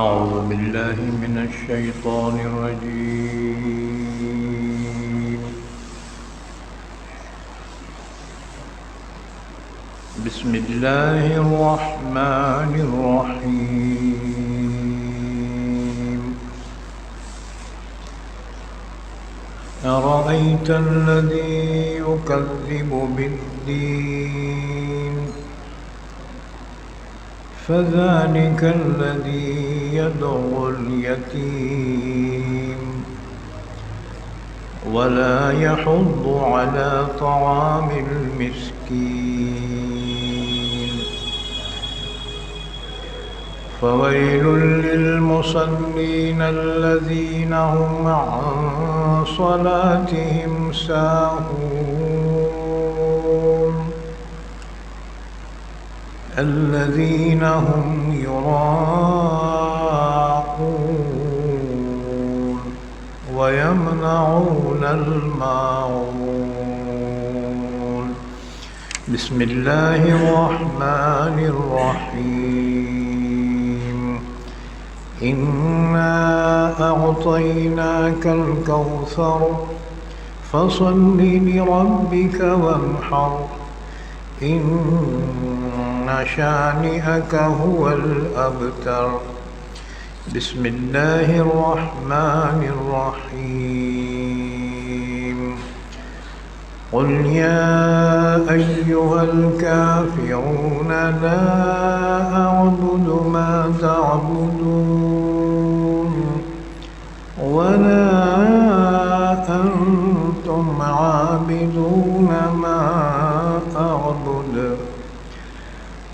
أعوذ بالله من الشيطان الرجيم. بسم الله الرحمن الرحيم. أرأيت الذي يكذب بالدين فذلك الذي يدعو اليتيم ولا يحض على طعام المسكين فويل للمصلين الذين هم عن صلاتهم ساهون الذين هم يراءون ويمنعون الماعون. بسم الله الرحمن الرحيم. إنا أعطيناك الكوثر فصل لربك وانحر إن شانئك هو الأبتر. بسم الله الرحمن الرحيم. قل يا أيها الكافرون لا أعبد ما تعبدون ولا أنتم عابدون ما أعبد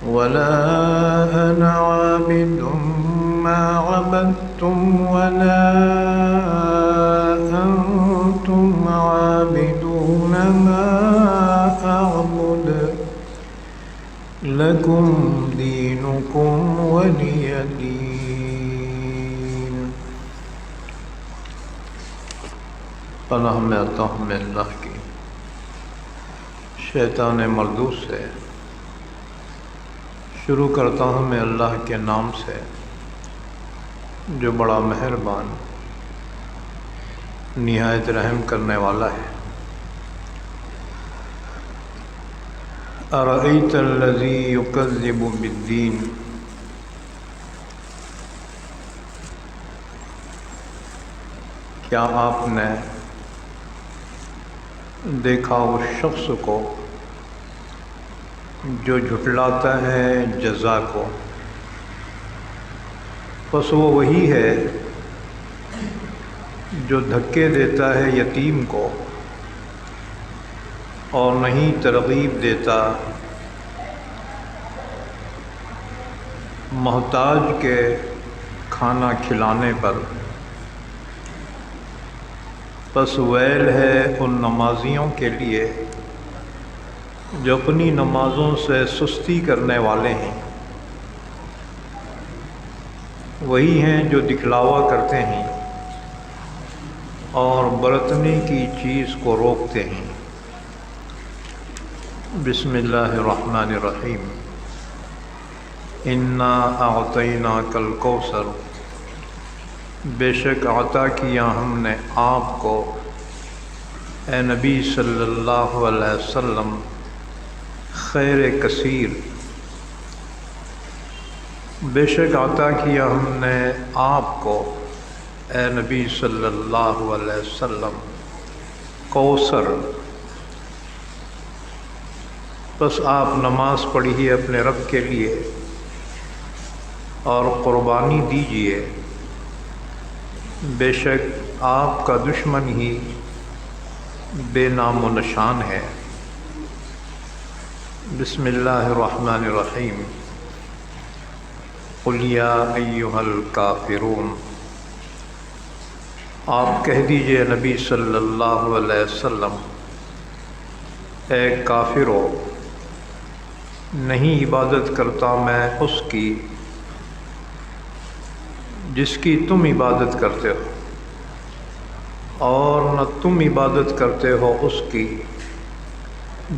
ولا أنا عابد ما عبدتم ولا أنتم عابدون ما أعبد لكم دينكم ولي دين. پناہ میں آتا ہوں میں اللہ کی شیطان مردود سے. شروع کرتا ہوں میں اللہ کے نام سے جو بڑا مہربان نہایت رحم کرنے والا ہے. ارأیت الذی یکذب بالدین. کیا آپ نے دیکھا اس شخص کو جو جھٹلاتا ہے جزا کو؟ بس وہ وہی ہے جو دھکے دیتا ہے یتیم کو اور نہیں ترغیب دیتا محتاج کے کھانا کھلانے پر. پس ویل ہے ان نمازیوں کے لیے جو اپنی نمازوں سے سستی کرنے والے ہیں. وہی ہیں جو دکھلاوا کرتے ہیں اور برتنے کی چیز کو روکتے ہیں. بسم اللہ الرحمن الرحیم. انا اعطیناک الکوثر. بے شک عطا کیا ہم نے آپ کو اے نبی صلی اللہ علیہ وسلم خیر کثیر. بے شک عطا کیا ہم نے آپ کو اے نبی صلی اللہ علیہ وسلم کوثر. بس آپ نماز پڑھیے اپنے رب کے لیے اور قربانی دیجیے. بے شک آپ کا دشمن ہی بے نام و نشان ہے. بسم اللہ الرحمن الرحیم. قل یا ایہا الکافرون. آپ کہہ دیجئے نبی صلی اللہ علیہ وسلم اے کافرو، نہیں عبادت کرتا میں اس کی جس کی تم عبادت کرتے ہو اور نہ تم عبادت کرتے ہو اس کی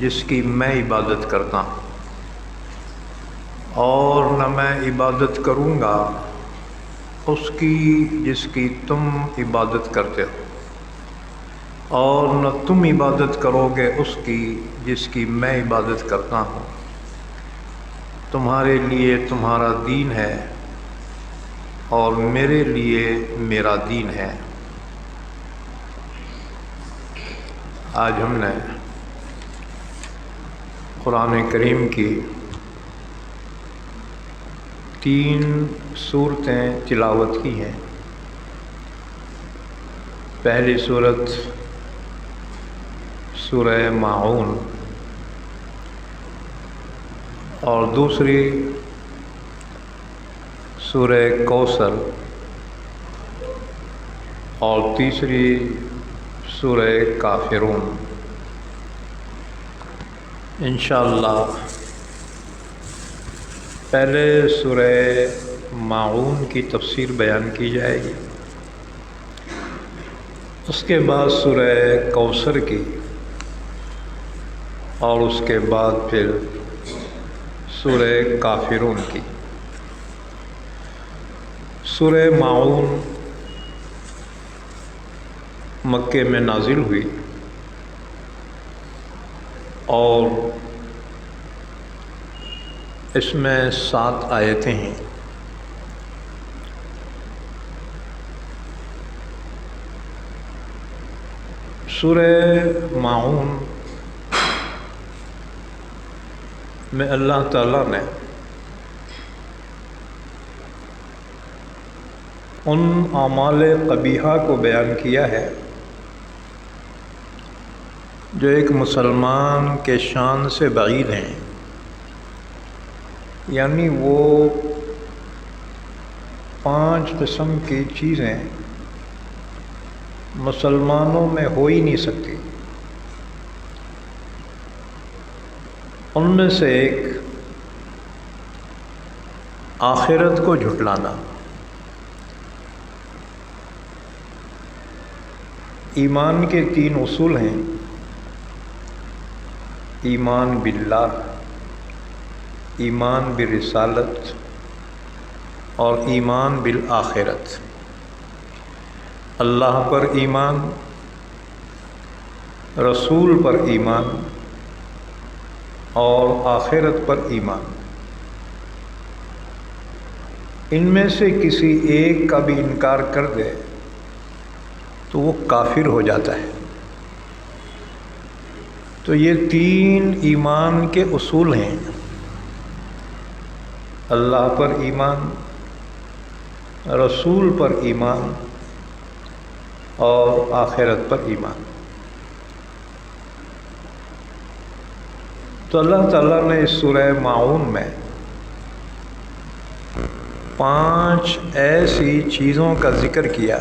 جس کی میں عبادت کرتا ہوں. اور نہ میں عبادت کروں گا اس کی جس کی تم عبادت کرتے ہو، اور نہ تم عبادت کرو گے اس کی جس کی میں عبادت کرتا ہوں۔ تمہارے لیے تمہارا دین ہے اور میرے لیے میرا دین ہے۔ آج ہم نے قرآن کریم کی 3 سورتیں تلاوت کی ہیں۔ پہلی سورت سورہ ماعون اور دوسری سورہ کوثر اور تیسری سورہ کافرون۔ انشاءاللہ پہلے سورہ ماعون کی تفسیر بیان کی جائے گی، اس کے بعد سورہ کوثر کی، اور اس کے بعد پھر سورہ کافرون کی۔ سورہ ماعون مکے میں نازل ہوئی اور اس میں 7 آیتیں ہیں۔ سورہ ماعون میں اللہ تعالیٰ نے ان اعمال قبیحہ کو بیان کیا ہے جو ایک مسلمان کے شان سے بعید ہیں، یعنی وہ 5 قسم کی چیزیں مسلمانوں میں ہو ہی نہیں سکتی۔ ان میں سے ایک آخرت کو جھٹلانا، ایمان کے 3 اصول ہیں: ایمان باللہ، ایمان برسالت اور ایمان بالآخرت۔ اللہ پر ایمان، رسول پر ایمان اور آخرت پر ایمان۔ ان میں سے کسی ایک کا بھی انکار کر دے تو وہ کافر ہو جاتا ہے۔ تو یہ 3 ایمان کے اصول ہیں: اللہ پر ایمان، رسول پر ایمان اور آخرت پر ایمان۔ تو اللہ تعالیٰ نے اس سورہ ماعون میں 5 ایسی چیزوں کا ذکر کیا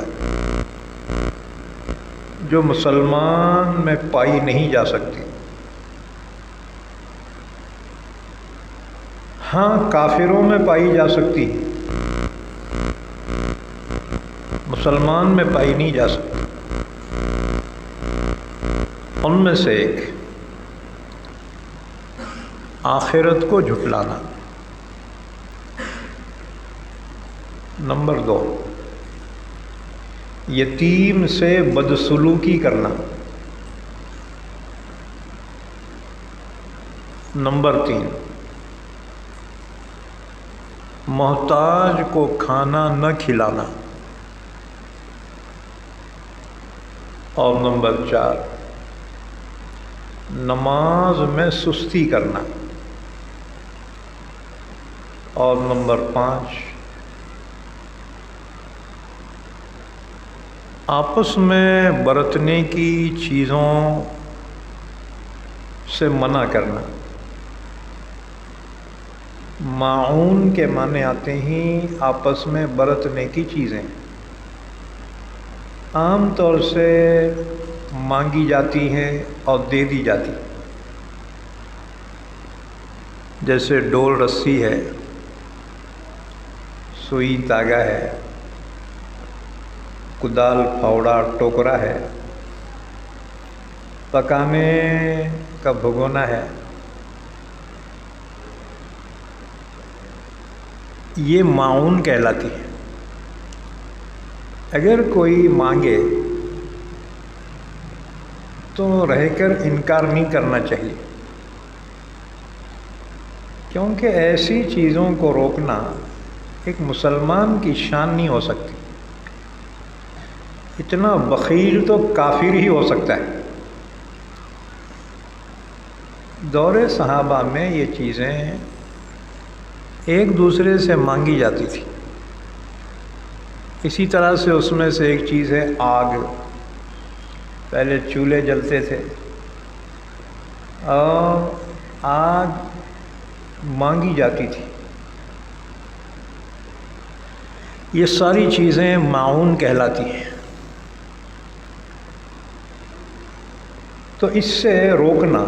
جو مسلمان میں پائی نہیں جا سکتی۔ ہاں، کافروں میں پائی جا سکتی، مسلمان میں پائی نہیں جا سکتی۔ ان میں سے ایک آخرت کو جھٹلانا، نمبر 2 یتیم سے بدسلوکی کرنا، نمبر 3 محتاج کو کھانا نہ کھلانا، اور نمبر 4 نماز میں سستی کرنا، اور نمبر 5 آپس میں برتنے کی چیزوں سے منع کرنا۔ ماعون کے معنی آتے ہیں آپس میں برتنے کی چیزیں، عام طور سے مانگی جاتی ہیں اور دے دی جاتی، جیسے ڈول رسی ہے، سوئی دھاگا ہے، کدال پھاوڑا ٹوکرا ہے، پکانے کا بھگونا ہے۔ یہ ماعون کہلاتی ہے۔ اگر کوئی مانگے تو رہ کر انکار نہیں کرنا چاہیے، کیونکہ ایسی چیزوں کو روکنا ایک مسلمان کی شان نہیں ہو سکتی۔ اتنا بخیل تو کافر ہی ہو سکتا ہے۔ دور صحابہ میں یہ چیزیں ایک دوسرے سے مانگی جاتی تھی۔ اسی طرح سے اس میں سے ایک چیز ہے آگ۔ پہلے چولہے جلتے تھے اور آگ مانگی جاتی تھی۔ یہ ساری چیزیں معاون کہلاتی ہیں۔ تو اس سے روکنا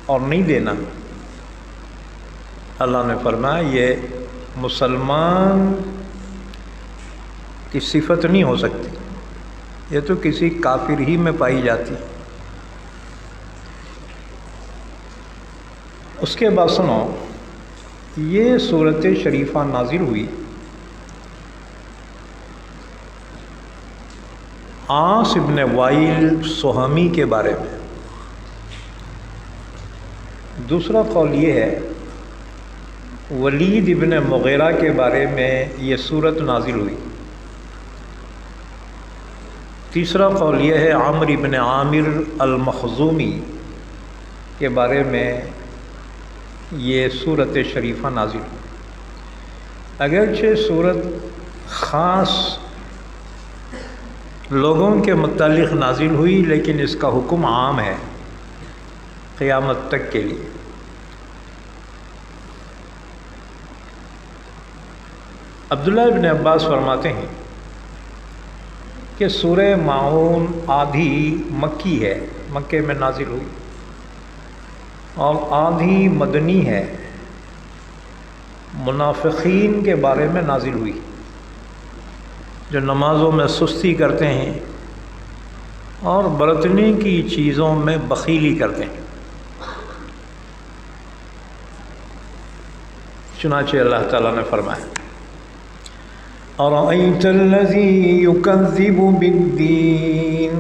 اور نہیں دینا، اللہ نے فرمایا یہ مسلمان کی صفت نہیں ہو سکتی، یہ تو کسی کافر ہی میں پائی جاتی۔ اس کے بعد سنو، یہ صورت شریفہ نازل ہوئی عاص ابن وائل سہمی کے بارے میں۔ دوسرا قول یہ ہے ولید ابن مغیرہ کے بارے میں یہ صورت نازل ہوئی۔ تیسرا قول یہ ہے عمرو ابن عامر المخزومی کے بارے میں یہ صورت شریفہ نازل ہوئی۔ اگرچہ صورت خاص لوگوں کے متعلق نازل ہوئی، لیکن اس کا حکم عام ہے قیامت تک کے لیے۔ عبداللہ ابن عباس فرماتے ہیں کہ سورہ ماعون آدھی مکی ہے، مکے میں نازل ہوئی، اور آدھی مدنی ہے، منافقین کے بارے میں نازل ہوئی جو نمازوں میں سستی کرتے ہیں اور برتنے کی چیزوں میں بخیلی کرتے ہیں۔ چنانچہ اللہ تعالیٰ نے فرمایا أَرَأَيْتَ الَّذِي يُكَذِّبُ بِالدِّينِ،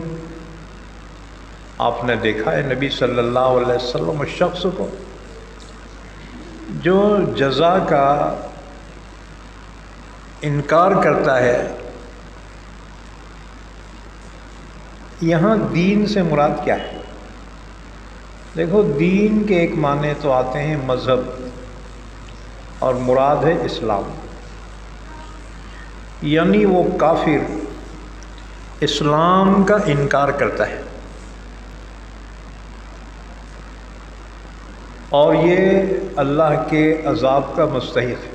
آپ نے دیکھا ہے نبی صلی اللہ علیہ وسلم اس شخص کو جو جزا کا انکار کرتا ہے۔ یہاں دین سے مراد کیا ہے؟ دیکھو، دین کے ایک معنی تو آتے ہیں مذہب، اور مراد ہے اسلام، یعنی وہ کافر اسلام کا انکار کرتا ہے، اور یہ اللہ کے عذاب کا مستحق ہے۔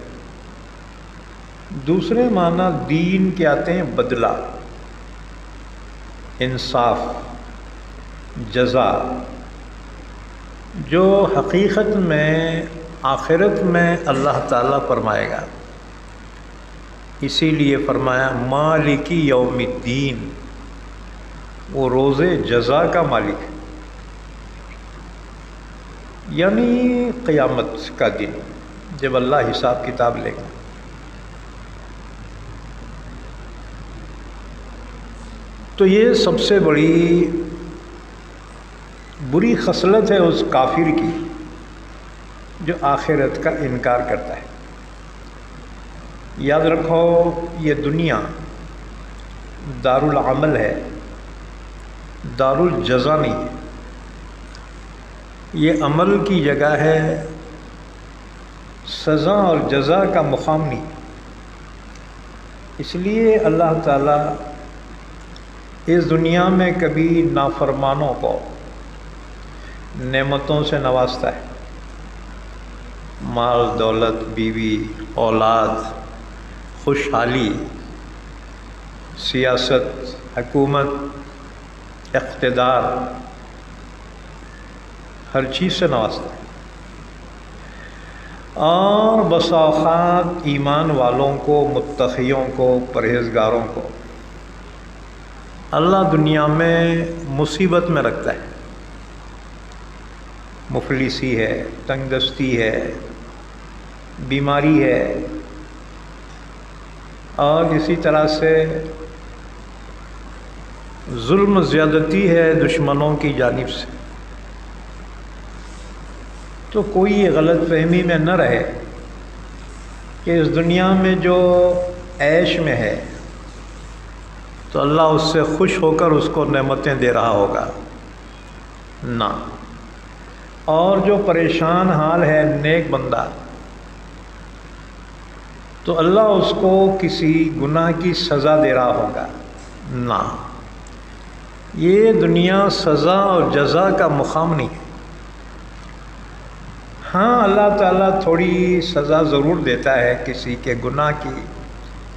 دوسرے معنی دین کے آتے ہیں بدلہ، انصاف، جزا، جو حقیقت میں آخرت میں اللہ تعالیٰ فرمائے گا۔ اسی لیے فرمایا مالک یوم الدین، وہ روز جزا کا مالک ہے، یعنی قیامت کا دن جب اللہ حساب کتاب لے گا۔ تو یہ سب سے بڑی بری خصلت ہے اس کافر کی جو آخرت کا انکار کرتا ہے۔ یاد رکھو، یہ دنیا دار العمل ہے، دار الجزا نہیں ہے۔ یہ عمل کی جگہ ہے، سزا اور جزا کا مقام نہیں۔ اس لیے اللہ تعالیٰ اس دنیا میں کبھی نافرمانوں کو نعمتوں سے نوازتا ہے، مال، دولت، بیوی، اولاد، خوشحالی، سیاست، حکومت، اقتدار، ہر چیز سے نوازتا ہے۔ اور بسا اوقات ایمان والوں کو، متقیوں کو، پرہیزگاروں کو اللہ دنیا میں مصیبت میں رکھتا ہے، مفلسی ہے، تنگ دستی ہے، بیماری ہے، اور اسی طرح سے ظلم زیادتی ہے دشمنوں کی جانب سے، تو کوئی یہ غلط فہمی میں نہ رہے کہ اس دنیا میں جو عیش میں ہے تو اللہ اس سے خوش ہو کر اس کو نعمتیں دے رہا ہوگا، نہ۔ اور جو پریشان حال ہے نیک بندہ، تو اللہ اس کو کسی گناہ کی سزا دے رہا ہوگا، نہ۔ یہ دنیا سزا اور جزا کا مقام نہیں ہے۔ ہاں اللہ تعالیٰ تھوڑی سزا ضرور دیتا ہے کسی کے گناہ کی،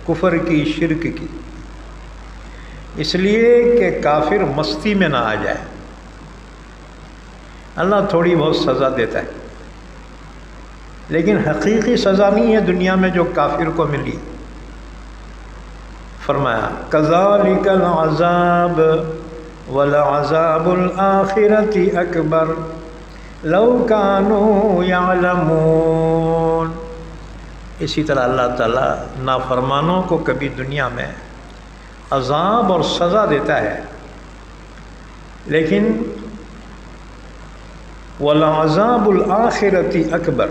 کفر کی، شرک کی، اس لیے کہ کافر مستی میں نہ آ جائے، اللہ تھوڑی بہت سزا دیتا ہے، لیکن حقیقی سزا نہیں ہے دنیا میں جو کافر کو ملی۔ فرمایا کذالک العذاب ولعذاب الآخرۃ اکبر لو کانوا یعلمون۔ اسی طرح اللہ تعالیٰ نافرمانوں کو کبھی دنیا میں عذاب اور سزا دیتا ہے، لیکن وَلَعَذَابُ الْآخِرَةِ اکبر،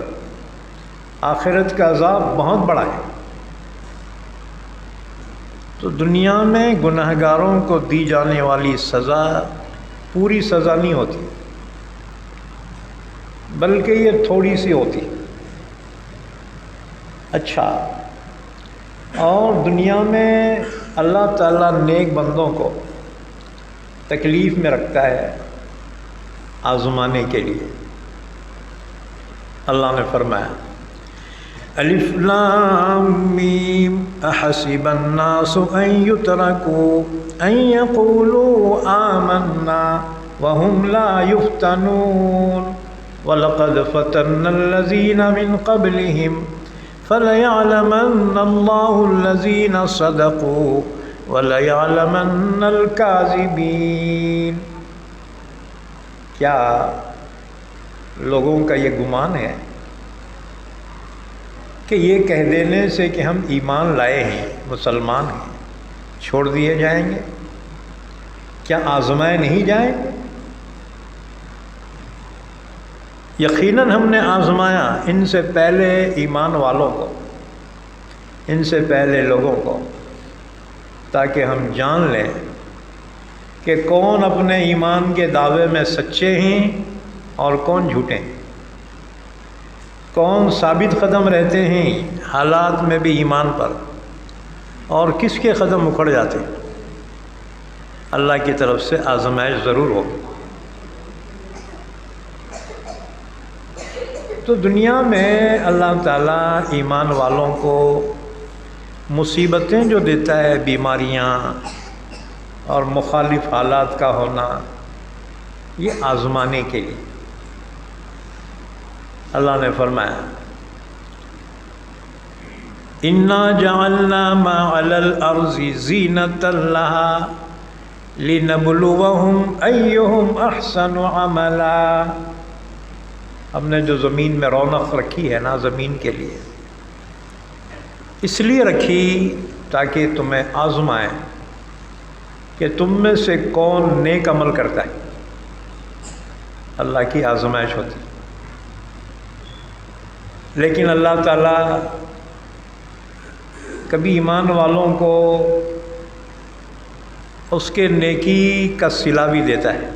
آخرت کا عذاب بہت بڑا ہے۔ تو دنیا میں گناہ گاروں کو دی جانے والی سزا پوری سزا نہیں ہوتی، بلکہ یہ تھوڑی سی ہوتی۔ اچھا، اور دنیا میں اللہ تعالیٰ نیک بندوں کو تکلیف میں رکھتا ہے آزمانے کے لیے۔ اللہ نے فرمایا الف لام میم احسب الناس ان يتركوا ان يقولوا آمنا وهم لا يفتنون وَلَقَدْ فَتَنَّا الَّذِينَ مِنْ قَبْلِهِمْ فَلَيَعْلَمَنَّ اللَّهُ الَّذِينَ صَدَقُوا وَلَيَعْلَمَنَّ الْكَاذِبِينَ۔ کیا لوگوں کا یہ گمان ہے کہ یہ کہہ دینے سے کہ ہم ایمان لائے ہیں، مسلمان ہیں، چھوڑ دیے جائیں گے؟ کیا آزمائے نہیں جائیں گے؟ یقیناً ہم نے آزمایا ان سے پہلے ایمان والوں کو، ان سے پہلے لوگوں کو، تاکہ ہم جان لیں کہ کون اپنے ایمان کے دعوے میں سچے ہیں اور کون جھوٹے ہیں، کون ثابت قدم رہتے ہیں حالات میں بھی ایمان پر، اور کس کے قدم اکھڑ جاتے ہیں۔ اللہ کی طرف سے آزمائش ضرور ہوگی۔ تو دنیا میں اللہ تعالیٰ ایمان والوں کو مصیبتیں جو دیتا ہے، بیماریاں اور مخالف حالات کا ہونا، یہ آزمانے کے لیے۔ اللہ نے فرمایا اِنَّا جَعَلْنَا مَا عَلَى الْأَرْضِ زِينَةً لَهَا لِنَبْلُوَهُمْ أَيُّهُمْ أَحْسَنُ عَمَلًا۔ ہم نے جو زمین میں رونق رکھی ہے نا زمین کے لیے، اس لیے رکھی تاکہ تمہیں آزمائیں کہ تم میں سے کون نیک عمل کرتا ہے۔ اللہ کی آزمائش ہوتی، لیکن اللہ تعالیٰ کبھی ایمان والوں کو اس کے نیکی کا صلہ بھی دیتا ہے۔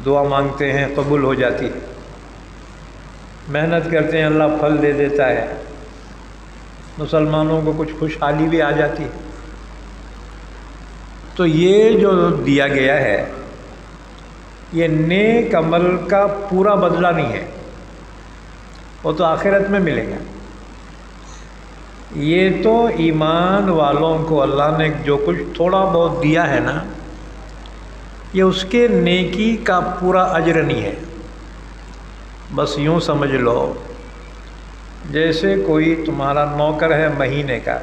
دعا مانگتے ہیں قبول ہو جاتی ہے، محنت کرتے ہیں اللہ پھل دے دیتا ہے، مسلمانوں کو کچھ خوشحالی بھی آ جاتی ہے۔ تو یہ جو دیا گیا ہے یہ نیک عمل کا پورا بدلہ نہیں ہے، وہ تو آخرت میں ملے گا۔ یہ تو ایمان والوں کو اللہ نے جو کچھ تھوڑا بہت دیا ہے نا، یہ اس کے نیکی کا پورا اجر نہیں ہے۔ بس یوں سمجھ لو جیسے کوئی تمہارا نوکر ہے مہینے کا،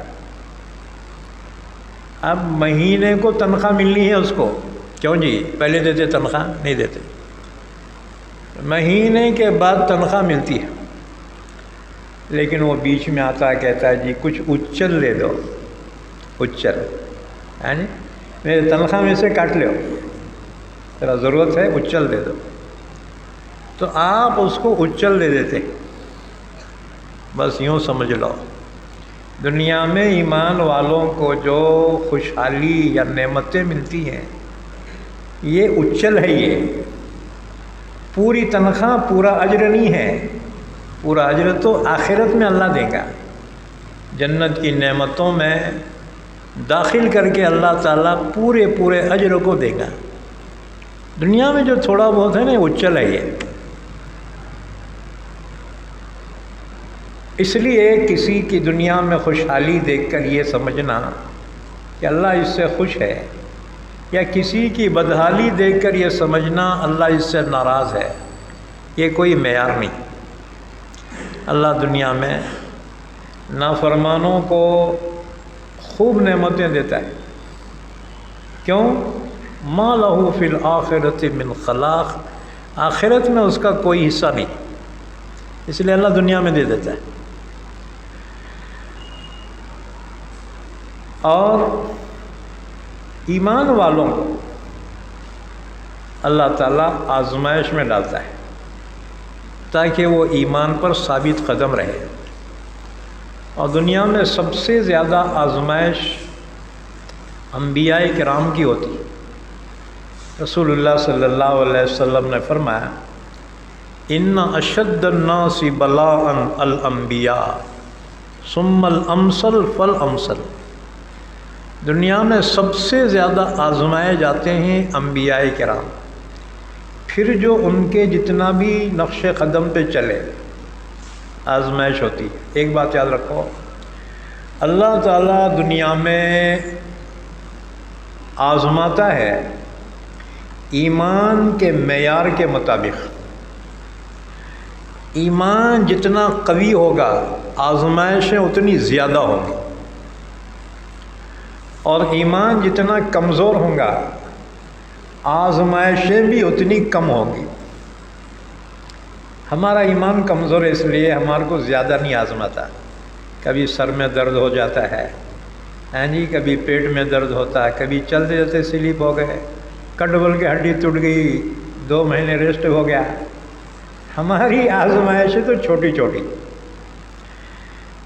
اب مہینے کو تنخواہ ملنی ہے اس کو، کیوں جی پہلے دیتے تنخواہ نہیں دیتے، مہینے کے بعد تنخواہ ملتی ہے، لیکن وہ بیچ میں آتا ہے کہتا ہے جی کچھ اچل دے دو، اچل ہے جی، میرے تنخواہ میں سے کاٹ لو، تیرا ضرورت ہے اچل دے دو، تو آپ اس کو اچل دے دیتے۔ بس یوں سمجھ لو، دنیا میں ایمان والوں کو جو خوشحالی یا نعمتیں ملتی ہیں یہ اچل ہے، یہ پوری تنخواہ پورا اجر نہیں ہے، پورا اجر تو آخرت میں اللہ دے گا، جنت کی نعمتوں میں داخل کر کے اللہ تعالیٰ پورے اجر کو دے گا۔ دنیا میں جو تھوڑا بہت ہے نا اچل ہے یہ۔ اس لیے کسی کی دنیا میں خوشحالی دیکھ کر یہ سمجھنا کہ اللہ اس سے خوش ہے، یا کسی کی بدحالی دیکھ کر یہ سمجھنا اللہ اس سے ناراض ہے، یہ کوئی معیار نہیں۔ اللہ دنیا میں نافرمانوں کو خوب نعمتیں دیتا ہے، کیوں؟ ما لہ فی الآخرۃ من خلاق، آخرت میں اس کا کوئی حصہ نہیں، اس لیے اللہ دنیا میں دے دیتا ہے۔ اور ایمان والوں کو اللہ تعالیٰ آزمائش میں ڈالتا ہے تاکہ وہ ایمان پر ثابت قدم رہے۔ اور دنیا میں سب سے زیادہ آزمائش انبیاء کرام کی ہوتی ہے۔ رسول اللہ صلی اللہ علیہ وسلم نے فرمایا ان اشد الناس بلاء الانبیاء ثم الامثل فالامثل، دنیا میں سب سے زیادہ آزمائے جاتے ہیں انبیاء کرام، پھر جو ان کے جتنا بھی نقش قدم پہ چلے آزمائش ہوتی ہے۔ ایک بات یاد رکھو، اللہ تعالیٰ دنیا میں آزماتا ہے ایمان کے معیار کے مطابق۔ ایمان جتنا قوی ہوگا آزمائشیں اتنی زیادہ ہوں گی، اور ایمان جتنا کمزور ہوگا آزمائشیں بھی اتنی کم ہوں گی۔ ہمارا ایمان کمزور ہے، اس لیے ہمارے کو زیادہ نہیں آزماتا۔ کبھی سر میں درد ہو جاتا ہے، ہاں جی، کبھی پیٹ میں درد ہوتا ہے، کبھی چلتے چلتے سلپ ہو گئے، کٹ بول کے ہڈی ٹوٹ گئی، 2 مہینے ریسٹ ہو گیا۔ ہماری آزمائشیں تو چھوٹی چھوٹی،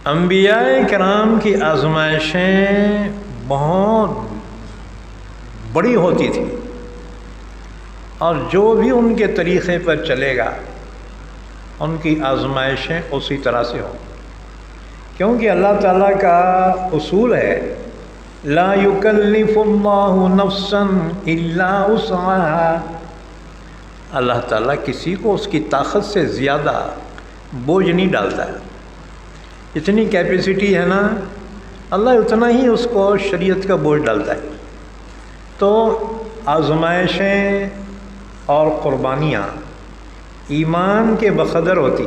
انبیاء کرام کی آزمائشیں بہت بڑی ہوتی تھی، اور جو بھی ان کے طریقے پر چلے گا ان کی آزمائشیں اسی طرح سے ہوں، کیونکہ اللہ تعالیٰ کا اصول ہے لا یکلف اللہ نفسا الا وسعها، اللہ تعالیٰ کسی کو اس کی طاقت سے زیادہ بوجھ نہیں ڈالتا ہے۔ اتنی کیپیسٹی ہے نا، اللہ اتنا ہی اس کو شریعت کا بوجھ ڈالتا ہے۔ تو آزمائشیں اور قربانیاں ایمان کے بقدر ہوتی،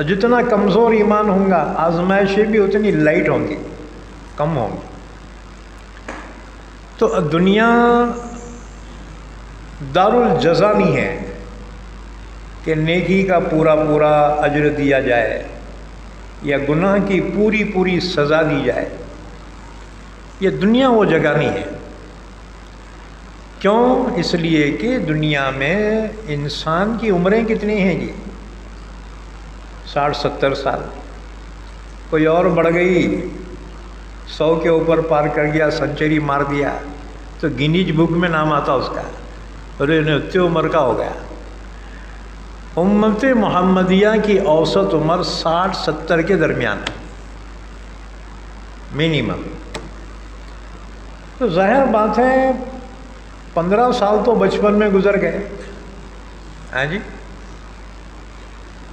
جتنا کمزور ایمان ہوگا آزمائشیں بھی اتنی لائٹ ہوں گی، کم ہوں گی۔ تو دنیا دار الجزا نہیں ہے کہ نیکی کا پورا اجر دیا جائے یا گناہ کی پوری سزا دی جائے، یہ دنیا وہ جگہ نہیں ہے۔ کیوں؟ اس لیے کہ دنیا میں انسان کی عمریں کتنی ہیں جی؟ 60-70 سال، کوئی اور بڑھ گئی 100 کے اوپر پار کر گیا، سنچری مار دیا تو گینیج بک میں نام آتا اس کا، اور اتنی عمر کا ہو گیا۔ امت محمدیہ کی اوسط عمر 60-70 کے درمیان ہے منیمم۔ تو ظاہر بات ہے 15 سال تو بچپن میں گزر گئے، ہاں جی،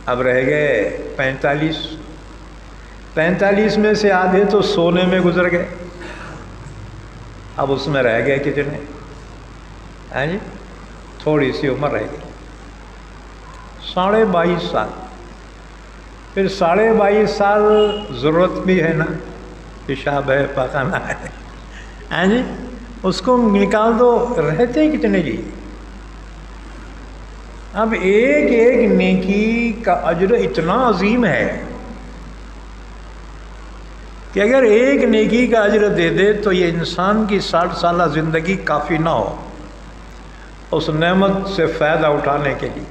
اب رہ گئے 45 میں سے آدھے تو سونے میں گزر گئے، اب اس میں رہ گئے کتنے؟ ہاں جی، تھوڑی سی عمر رہ گئی 22.5 سال۔ پھر 22.5 سال ضرورت بھی ہے نا، پیشاب ہے، پاخانہ ہے، ہاں جی، اس کو نکال دو، رہتے ہیں کتنے جی؟ اب ایک نیکی کا اجر اتنا عظیم ہے کہ اگر ایک نیکی کا اجر دے دے تو یہ انسان کی 60 سالہ زندگی کافی نہ ہو اس نعمت سے فائدہ اٹھانے کے لیے۔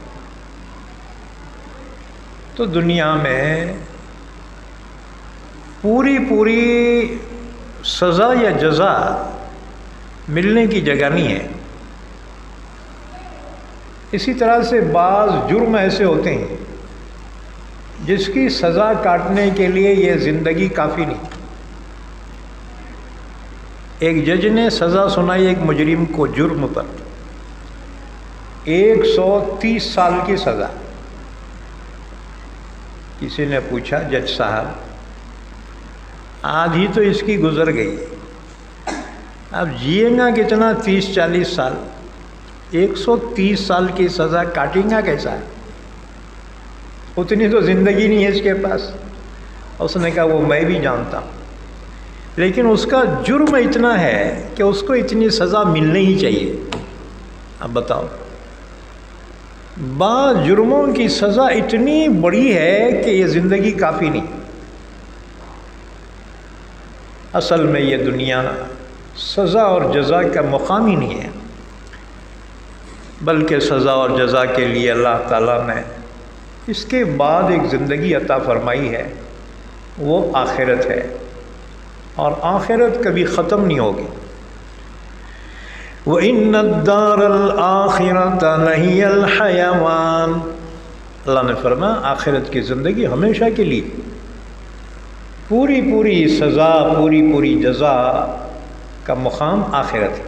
تو دنیا میں پوری سزا یا جزا ملنے کی جگہ نہیں ہے۔ اسی طرح سے بعض جرم ایسے ہوتے ہیں جس کی سزا کاٹنے کے لیے یہ زندگی کافی نہیں۔ ایک جج نے سزا سنائی ایک مجرم کو جرم پر 130 سال کی سزا۔ کسی نے پوچھا جج صاحب آدھی تو اس کی گزر گئی، اب جیے گا کتنا 30-40 سال، 130 سال کی سزا کاٹیں گا کیسا؟ اتنی تو زندگی نہیں ہے اس کے پاس۔ اس نے کہا وہ میں بھی جانتا ہوں، لیکن اس کا جرم اتنا ہے کہ اس کو اتنی سزا ملنی ہی چاہیے۔ اب بتاؤ، بعض جرموں کی سزا اتنی بڑی ہے کہ یہ زندگی کافی نہیں۔ اصل میں یہ دنیا سزا اور جزا کا مقام ہی نہیں ہے، بلکہ سزا اور جزا کے لیے اللہ تعالیٰ نے اس کے بعد ایک زندگی عطا فرمائی ہے، وہ آخرت ہے، اور آخرت کبھی ختم نہیں ہوگی۔ وَإِنَّ الدَّارَ الْآخِرَةَ لَهِيَ الْحَيَوَانُ، اللہ نے فرمایا آخرت کی زندگی ہمیشہ کے لیے، پوری سزا پوری جزا کا مقام آخرت ہے۔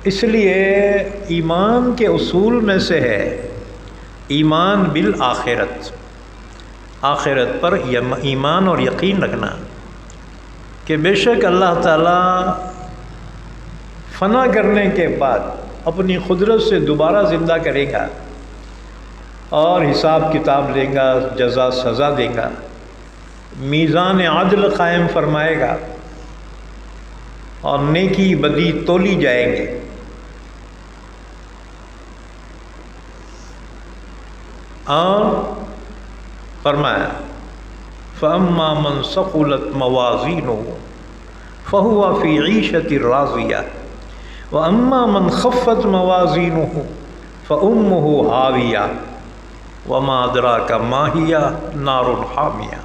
اس لیے ایمان کے اصول میں سے ہے ایمان بالآخرت، آخرت پر ایمان اور یقین رکھنا کہ بے شک اللہ تعالیٰ فنا کرنے کے بعد اپنی قدرت سے دوبارہ زندہ کرے گا اور حساب کتاب دے گا، جزا سزا دے گا، میزان عدل قائم فرمائے گا اور نیکی بدی تولی جائیں گے۔ اور فرمایا فَأَمَّا مَنْ ثَقُلَتْ مَوَازِينُهُ فَهُوَ فِي عِيشَةٍ رَاضِيَةٍ وَأَمَّا مَنْ خَفَّتْ مَوَازِينُهُ فَأُمُّهُ هَاوِيَةٌ وَمَا أَدْرَاكَ مَا هِيَ نَارٌ حَامِيَةٌ۔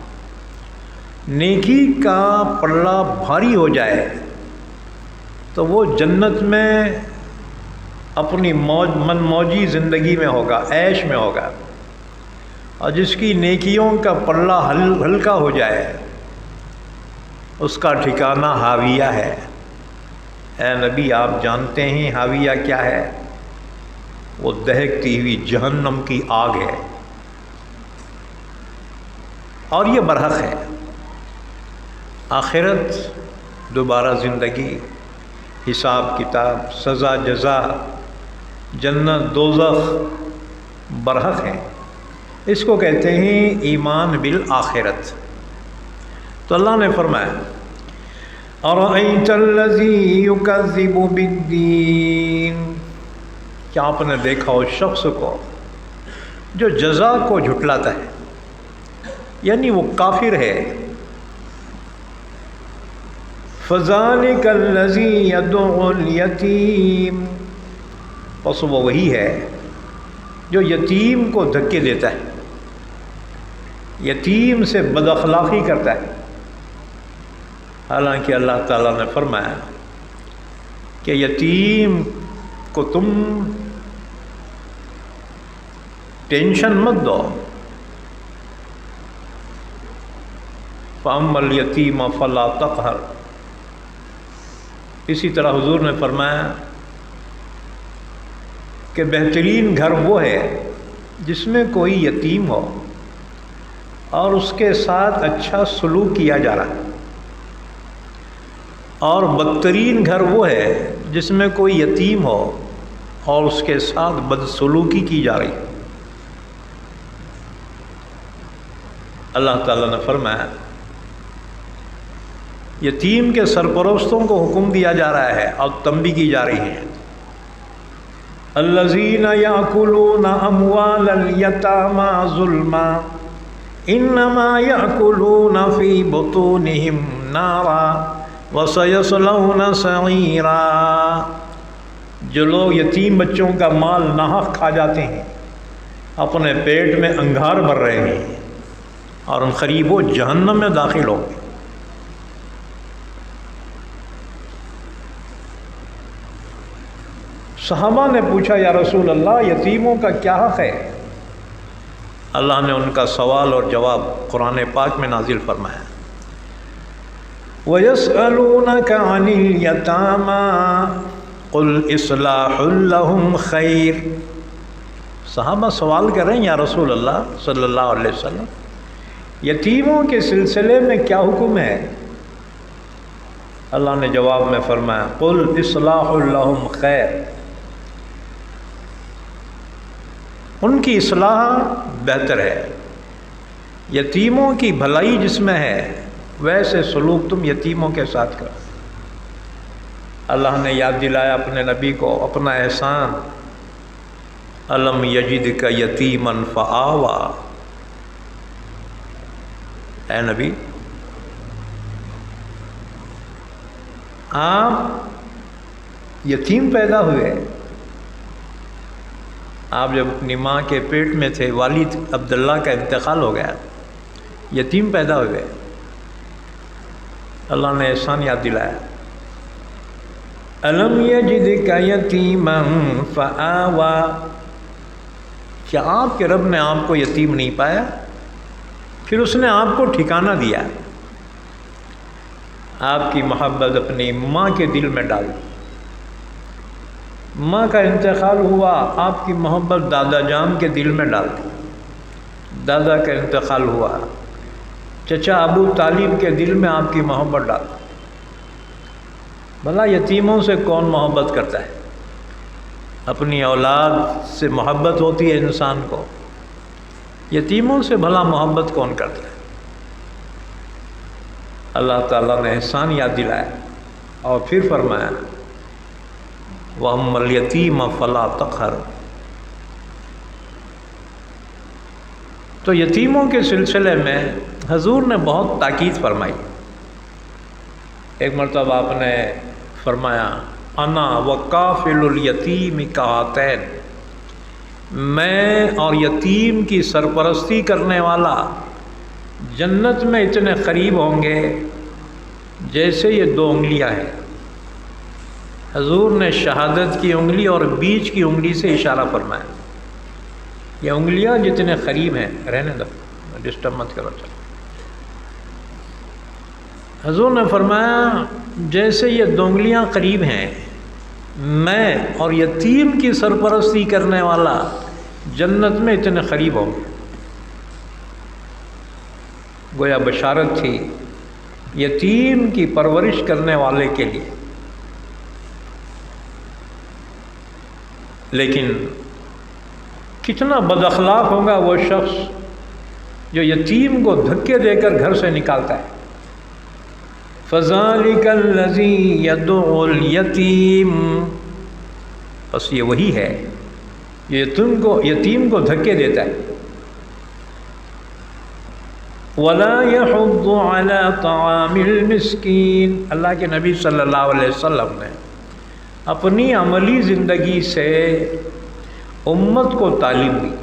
نیکی کا پلہ بھاری ہو جائے تو وہ جنت میں اپنی من موجی زندگی میں ہوگا، عیش میں ہوگا، اور جس کی نیکیوں کا پلہ ہلکا ہو جائے اس کا ٹھکانہ حاویہ ہے۔ اے نبی آپ جانتے ہیں حاویہ کیا ہے؟ وہ دہکتی ہوئی جہنم کی آگ ہے، اور یہ برحق ہے۔ آخرت، دوبارہ زندگی، حساب کتاب، سزا جزا، جنت دوزخ برحق ہے۔ اس کو کہتے ہیں ایمان بالآخرت۔ تو اللہ نے فرمایا اَرَأَيْتَ الَّذِي يُكَذِّبُ بِالدِّينِ، کیا آپ نے دیکھا اس شخص کو جو جزا کو جھٹلاتا ہے، یعنی وہ کافر ہے۔ فَذَلِكَ الَّذِي يَدْعُو الْيَتِيمَ، پس وہ وہی ہے جو یتیم کو دھکے دیتا ہے، یتیم سے بد اخلاقی کرتا ہے۔ حالانکہ اللہ تعالیٰ نے فرمایا کہ یتیم کو تم ٹینشن مت دو، فَأَمَّا الْيَتِيمَ فَلَا تَقْهَرْ۔ اسی طرح حضور نے فرمایا کہ بہترین گھر وہ ہے جس میں کوئی یتیم ہو اور اس کے ساتھ اچھا سلوک کیا جا رہا ہے، اور بدترین گھر وہ ہے جس میں کوئی یتیم ہو اور اس کے ساتھ بدسلوکی کی جا رہی ہے۔ اللہ تعالیٰ نے فرمایا یتیم کے سرپرستوں کو حکم دیا جا رہا ہے اور تنبیہ کی جا رہی ہے، الذین یاکلون اموال الیتامی ظلما انما یأکلون فی بطونہم نارا وسیصلون سعیرا، جو لوگ یتیم بچوں کا مال ناحق کھا جاتے ہیں اپنے پیٹ میں انگار بھر رہے ہیں اور ان قریب وہ جہنم میں داخل ہوں گے۔ صحابہ نے پوچھا یا رسول اللہ یتیموں کا کیا حق ہے؟ اللہ نے ان کا سوال اور جواب قرآن پاک میں نازل فرمایا، وَيَسْأَلُونَكَ عَنِ الْيَتَامَى قُلْ إِصْلَاحٌ لَهُمْ خَيْرٌ۔ صحابہ سوال کر رہے ہیں یا رسول اللہ صلی اللہ علیہ وسلم یتیموں کے سلسلے میں کیا حکم ہے؟ اللہ نے جواب میں فرمایا، قُلْ إِصْلَاحٌ لَهُمْ خَيْرٌ، ان کی اصلاح بہتر ہے، یتیموں کی بھلائی جس میں ہے ویسے سلوک تم یتیموں کے ساتھ کرو۔ اللہ نے یاد دلایا اپنے نبی کو اپنا احسان، الم یجدک یتیما فآویٰ، اے نبی آپ یتیم پیدا ہوئے، آپ جب اپنی ماں کے پیٹ میں تھے والد عبداللہ کا انتقال ہو گیا، یتیم پیدا ہوئے، اللہ نے احسان یاد دلایا، الم یجدک یتیما فآویٰ، کیا آپ کے رب نے آپ کو یتیم نہیں پایا؟ پھر اس نے آپ کو ٹھکانہ دیا، آپ کی محبت اپنی ماں کے دل میں ڈال دی، ماں کا انتقال ہوا، آپ کی محبت دادا جان کے دل میں ڈال دی، دادا کا انتقال ہوا، چچا ابو طالب کے دل میں آپ کی محبت ڈال دی۔ بھلا یتیموں سے کون محبت کرتا ہے؟ اپنی اولاد سے محبت ہوتی ہے انسان کو، یتیموں سے بھلا محبت کون کرتا ہے؟ اللہ تعالیٰ نے احسان یاد دلایا اور پھر فرمایا، وَأَمَّا الْيَتِيمَ فَلَا تَقْهَرْ، تو یتیموں کے سلسلے میں حضور نے بہت تاکید فرمائی۔ ایک مرتبہ آپ نے فرمایا، انا وکافل الیتیم کہاتین، میں اور یتیم کی سرپرستی کرنے والا جنت میں اتنے قریب ہوں گے جیسے یہ دو انگلیاں ہیں۔ حضور نے شہادت کی انگلی اور بیچ کی انگلی سے اشارہ فرمایا، یہ انگلیاں جتنے قریب ہیں، رہنے دو ڈسٹرب مت کرو، چلو۔ حضور نے فرمایا جیسے یہ دو انگلیاں قریب ہیں، میں اور یتیم کی سرپرستی کرنے والا جنت میں اتنے قریب ہوں گے۔ گویا بشارت تھی یتیم کی پرورش کرنے والے کے لیے، لیکن کتنا بد اخلاق ہوگا وہ شخص جو یتیم کو دھکے دے کر گھر سے نکالتا ہے۔ فَذَلِكَ الَّذِي يَدُعُ الْيَتِيمَ، بس یہ وہی ہے یتیم کو دھکے دیتا ہے۔ وَلَا يَحُضُّ عَلَى طَعَامِ الْمِسْكِينِ، اللہ کے نبی صلی اللہ علیہ وسلم نے اپنی عملی زندگی سے امت کو تعلیم دی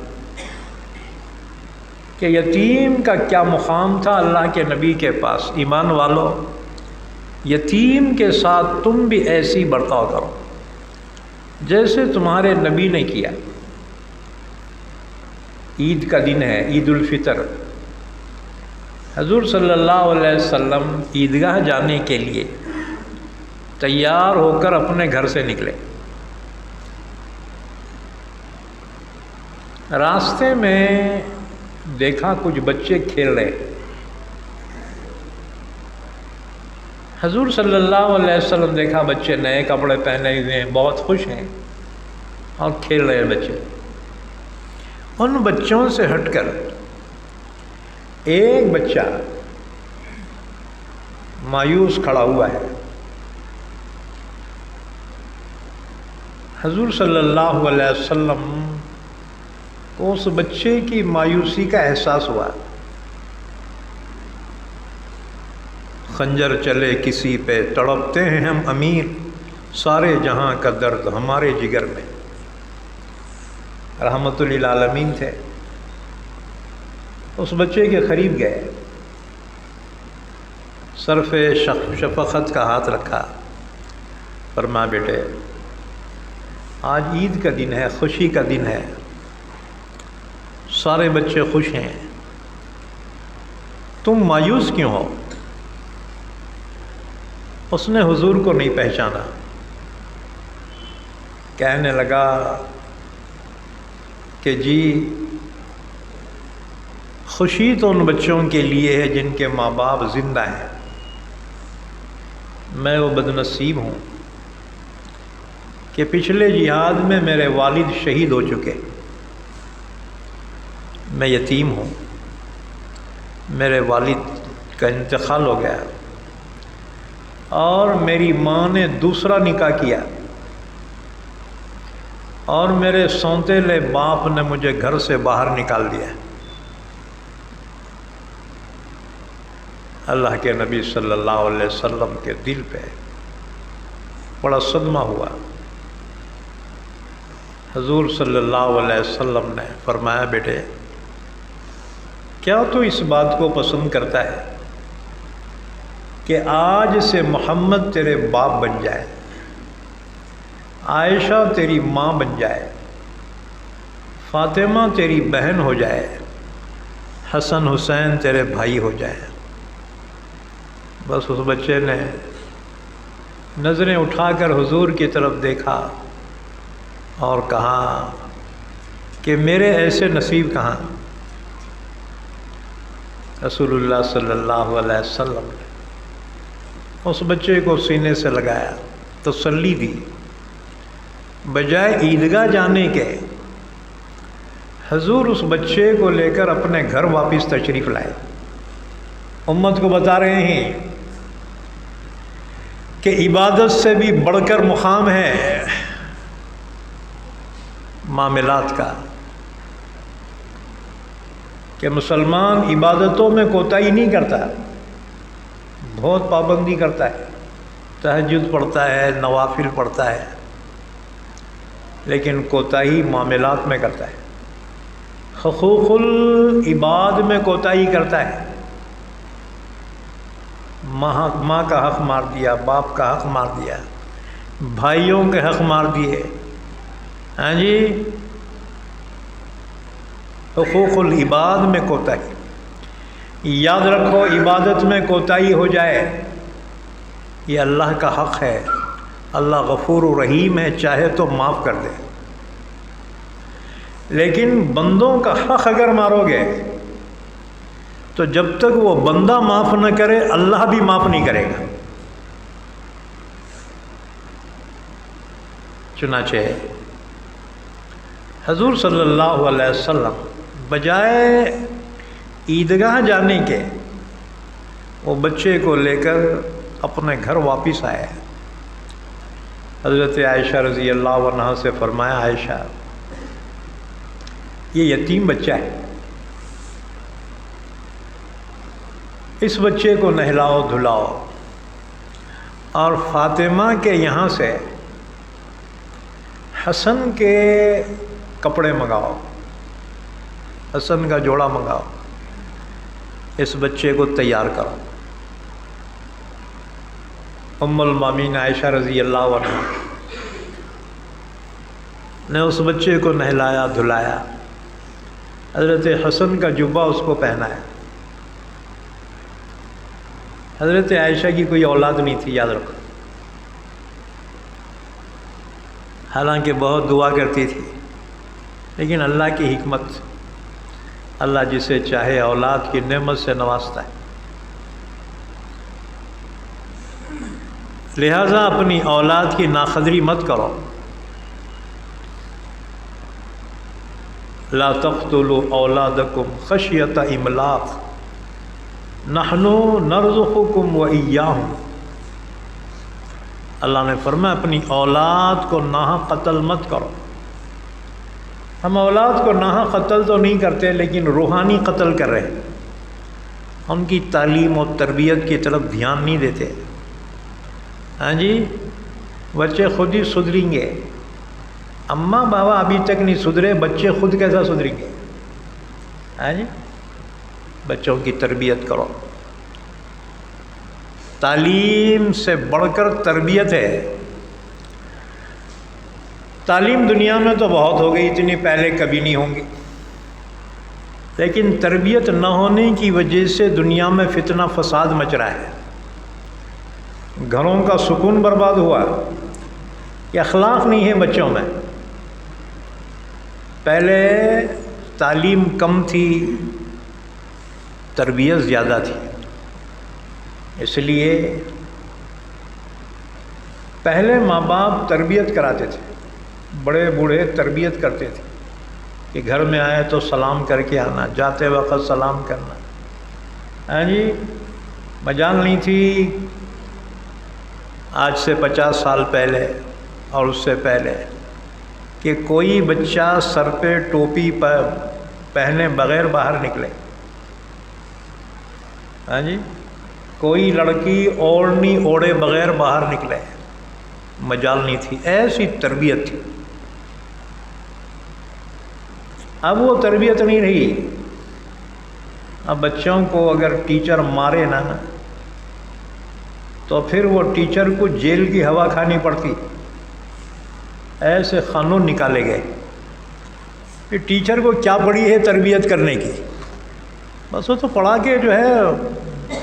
کہ یتیم کا کیا مقام تھا اللہ کے نبی کے پاس۔ ایمان والو، یتیم کے ساتھ تم بھی ایسی برتاؤ کرو جیسے تمہارے نبی نے کیا۔ عید کا دن ہے، عید الفطر، حضور صلی اللہ علیہ وسلم عیدگاہ جانے کے لیے تیار ہو کر اپنے گھر سے نکلے۔ راستے میں دیکھا کچھ بچے کھیل رہے، حضور صلی اللہ علیہ وسلم دیکھا بچے نئے کپڑے پہنے ہوئے ہیں، بہت خوش ہیں اور کھیل رہے ہیں بچے۔ ان بچوں سے ہٹ کر ایک بچہ مایوس کھڑا ہوا ہے۔ حضور صلی اللہ علیہ وسلم کو اس بچے کی مایوسی کا احساس ہوا، خنجر چلے کسی پہ تڑپتے ہیں ہم امیر، سارے جہاں کا درد ہمارے جگر میں۔ رحمت للعالمین تھے، اس بچے کے قریب گئے، صرف شفقت کا ہاتھ رکھا، فرمایا بیٹے آج عید کا دن ہے، خوشی کا دن ہے، سارے بچے خوش ہیں، تم مایوس کیوں ہو؟ اس نے حضور کو نہیں پہچانا، کہنے لگا کہ جی خوشی تو ان بچوں کے لیے ہے جن کے ماں باپ زندہ ہیں، میں وہ بدنصیب ہوں کہ پچھلے جہاد میں میرے والد شہید ہو چکے، میں یتیم ہوں، میرے والد کا انتقال ہو گیا اور میری ماں نے دوسرا نکاح کیا اور میرے سونتےلے باپ نے مجھے گھر سے باہر نکال دیا۔ اللہ کے نبی صلی اللہ علیہ وسلم کے دل پہ بڑا صدمہ ہوا۔ حضور صلی اللہ علیہ وسلم نے فرمایا بیٹے کیا تو اس بات کو پسند کرتا ہے کہ آج سے محمد تیرے باپ بن جائے، عائشہ تیری ماں بن جائے، فاطمہ تیری بہن ہو جائے، حسن حسین تیرے بھائی ہو جائے؟ بس اس بچے نے نظریں اٹھا کر حضور کی طرف دیکھا اور کہا کہ میرے ایسے نصیب کہاں۔ رسول اللہ صلی اللہ علیہ وسلم نے اس بچے کو سینے سے لگایا، تسلی دی، بجائے عیدگاہ جانے کے حضور اس بچے کو لے کر اپنے گھر واپس تشریف لائے۔ امت کو بتا رہے ہیں کہ عبادت سے بھی بڑھ کر مقام ہے معاملات کا، کہ مسلمان عبادتوں میں کوتاہی نہیں کرتا، بہت پابندی کرتا ہے، تہجد پڑھتا ہے، نوافل پڑھتا ہے، لیکن کوتاہی معاملات میں کرتا ہے، حقوق العباد میں کوتاہی کرتا ہے، ماں کا حق مار دیا، باپ کا حق مار دیا، بھائیوں کے حق مار دیے، ہاں جی، حقوق العباد میں کوتاہی۔ یاد رکھو عبادت میں کوتاہی ہو جائے یہ اللہ کا حق ہے، اللہ غفور و رحیم ہے، چاہے تو معاف کر دے، لیکن بندوں کا حق اگر مارو گے تو جب تک وہ بندہ معاف نہ کرے اللہ بھی معاف نہیں کرے گا۔ چنانچہ حضور صلی اللہ علیہ وسلم بجائے عیدگاہ جانے کے وہ بچے کو لے کر اپنے گھر واپس آئے۔ حضرت عائشہ رضی اللہ عنہا سے فرمایا عائشہ یہ یتیم بچہ ہے، اس بچے کو نہلاؤ دھلاؤ اور فاطمہ کے یہاں سے حسن کے کپڑے منگاؤ، حسن کا جوڑا منگاؤ، اس بچے کو تیار کرو۔ ام المومنین عائشہ رضی اللہ عنہ نے اس بچے کو نہلایا دھلایا، حضرت حسن کا جبہ اس کو پہنایا۔ حضرت عائشہ کی کوئی اولاد نہیں تھی، یاد رکھو، حالانکہ بہت دعا کرتی تھی، لیکن اللہ کی حکمت، اللہ جسے چاہے اولاد کی نعمت سے نوازتا ہے، لہٰذا اپنی اولاد کی ناقدری مت کرو۔ لا تقتلوا اولادکم خشیۃ املاق نحن نرزقکم وإیاہم، اللہ نے فرمایا اپنی اولاد کو ناحق قتل مت کرو۔ ہم اولاد کو ناحق قتل تو نہیں کرتے لیکن روحانی قتل کر رہے ہیں، ان کی تعلیم اور تربیت کی طرف دھیان نہیں دیتے. ہاں جی، بچے خود ہی سدھریں گے. اماں بابا ابھی تک نہیں سدھرے، بچے خود کیسا سدھریں گے؟ ہاں جی، بچوں کی تربیت کرو. تعلیم سے بڑھ کر تربیت ہے. تعلیم دنیا میں تو بہت ہو گئی، اتنی پہلے کبھی نہیں ہوں گی، لیکن تربیت نہ ہونے کی وجہ سے دنیا میں فتنہ فساد مچ رہا ہے. گھروں کا سکون برباد ہوا کہ اخلاق نہیں ہے بچوں میں. پہلے تعلیم کم تھی، تربیت زیادہ تھی. اس لیے پہلے ماں باپ تربیت کراتے تھے، بڑے بوڑھے تربیت کرتے تھے کہ گھر میں آئے تو سلام کر کے آنا، جاتے وقت سلام کرنا. ہاں جی، مجال نہیں تھی آج سے 50 سال پہلے اور اس سے پہلے کہ کوئی بچہ سر پہ ٹوپی پہنے بغیر باہر نکلے. ہاں جی، کوئی لڑکی اوڑھنی اوڑھے بغیر باہر نکلے، مجال نہیں تھی. ایسی تربیت تھی. اب وہ تربیت نہیں رہی. اب بچوں کو اگر ٹیچر مارے نا تو پھر وہ ٹیچر کو جیل کی ہوا کھانی پڑتی. ایسے قانون نکالے گئے کہ ٹیچر کو کیا پڑی ہے تربیت کرنے کی، بس وہ تو پڑھا کے جو ہے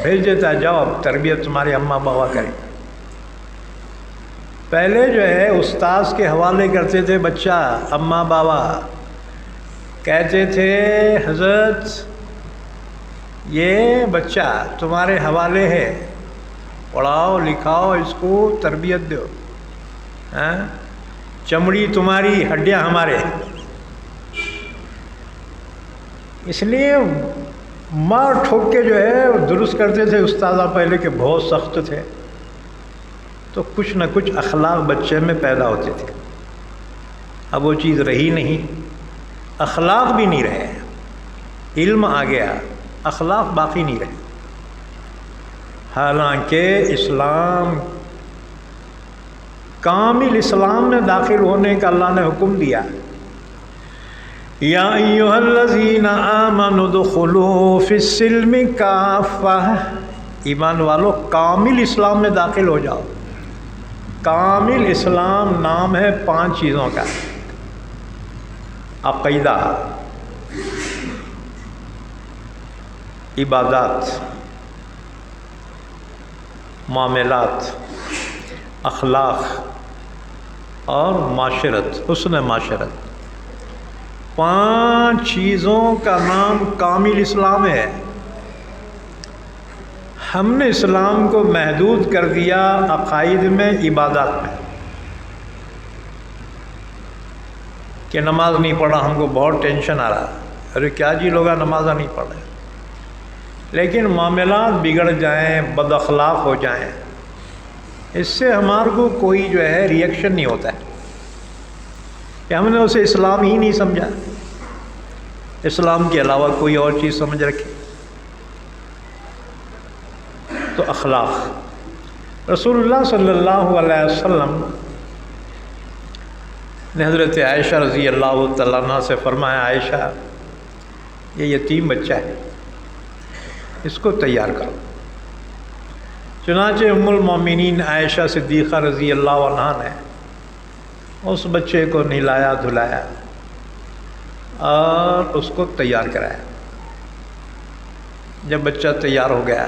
بھیج دیتا ہے، جاؤ اب تربیت تمہارے اماں بابا کریں. پہلے جو ہے استاذ کے حوالے کرتے تھے بچہ. اماں بابا کہتے تھے حضرت یہ بچہ تمہارے حوالے ہے، پڑھاؤ لکھاؤ اس کو، تربیت دو. ہاں، چمڑی تمہاری ہڈیاں ہمارے. اس لیے مار ٹھوک کے جو ہے درست کرتے تھے استاذہ پہلے کے، بہت سخت تھے. تو کچھ نہ کچھ اخلاق بچے میں پیدا ہوتے تھے. اب وہ چیز رہی نہیں، اخلاق بھی نہیں رہے. علم آ گیا، اخلاق باقی نہیں رہے. حالانکہ اسلام کامل اسلام میں داخل ہونے کا اللہ نے حکم دیا. یا ایھا الذین آمنوا ادخلوا فی السلم کافہ، ایمان والو کامل اسلام میں داخل ہو جاؤ. کامل اسلام نام ہے 5 چیزوں کا: عقیدہ، عبادات، معاملات، اخلاق اور معاشرت، حسن معاشرت. 5 چیزوں کا نام کامل اسلام ہے. ہم نے اسلام کو محدود کر دیا عقائد میں، عبادات میں، کہ نماز نہیں پڑھا ہم کو بہت ٹینشن آ رہا. ارے کیا جی لوگ نماز نہیں پڑھ رہے. لیکن معاملات بگڑ جائیں، بد اخلاق ہو جائیں، اس سے ہمارے کو کوئی جو ہے ریئیکشن نہیں ہوتا ہے کہ ہم نے اسے اسلام ہی نہیں سمجھا، اسلام کے علاوہ کوئی اور چیز سمجھ رکھی. تو اخلاق، رسول اللہ صلی اللہ علیہ وسلم نے حضرت عائشہ رضی اللہ تعالیٰ عنہ سے فرمایا، عائشہ یہ یتیم بچہ ہے، اس کو تیار کرو. چنانچہ ام المومنین عائشہ صدیقہ رضی اللہ عنہا نے اس بچے کو نہلایا دھلایا اور اس کو تیار کرایا. جب بچہ تیار ہو گیا،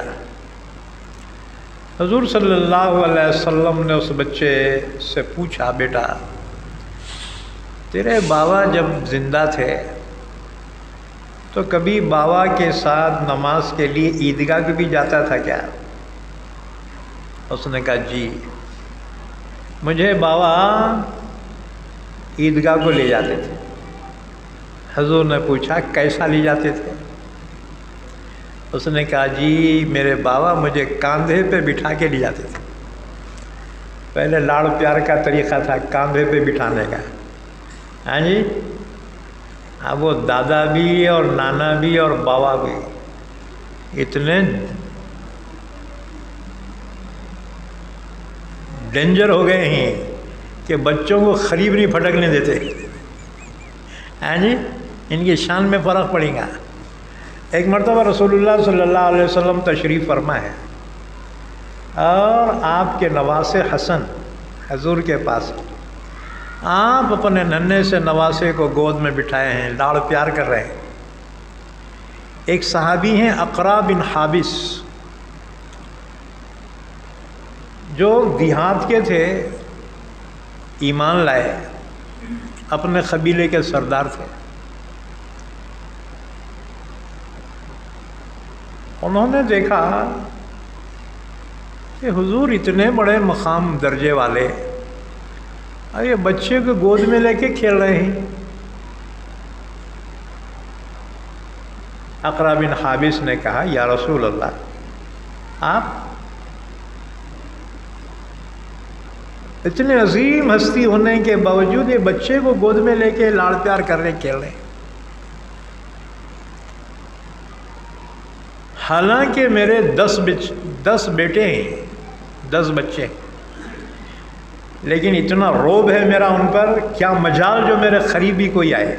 حضور صلی اللہ علیہ وسلم نے اس بچے سے پوچھا، بیٹا تیرے بابا جب زندہ تھے تو کبھی بابا کے ساتھ نماز کے لیے عیدگاہ کو بھی جاتا تھا کیا؟ اس نے کہا جی، مجھے بابا عیدگاہ کو لے جاتے تھے. حضور نے پوچھا کیسا لے جاتے تھے؟ اس نے کہا جی میرے بابا مجھے کاندھے پہ بٹھا کے لے جاتے تھے. پہلے لاڑ پیار کا طریقہ تھا کاندھے پہ بٹھانے کا. ہاں جی، اب وہ دادا بھی اور نانا بھی اور بابا بھی اتنے ڈینجر ہو گئے ہیں کہ بچوں کو قریب نہیں پھٹکنے دیتے. ہاں جی، ان کی شان میں فرق پڑے گا. ایک مرتبہ رسول اللہ صلی اللہ علیہ وسلم تشریف فرما ہے اور آپ کے نواسے حسن حضور کے پاس، آپ اپنے ننھے سے نواسے کو گود میں بٹھائے ہیں، لاڑ پیار کر رہے ہیں. ایک صحابی ہیں اقرا بن حابس، جو دیہات کے تھے، ایمان لائے، اپنے قبیلے کے سردار تھے. انہوں نے دیکھا کہ حضور اتنے بڑے مقام درجے والے اور یہ بچے کو گود میں لے کے کھیل رہے ہیں. اقرا بن حابس نے کہا یا رسول اللہ، آپ اتنے عظیم ہستی ہونے کے باوجود یہ بچے کو گود میں لے کے لاڑ پیار کر رہے کھیل رہے ہیں. حالانکہ میرے 10 بیٹے ہیں، 10 بچے، لیکن اتنا روب ہے میرا ان پر، کیا مجال جو میرے قریبی کوئی آئے.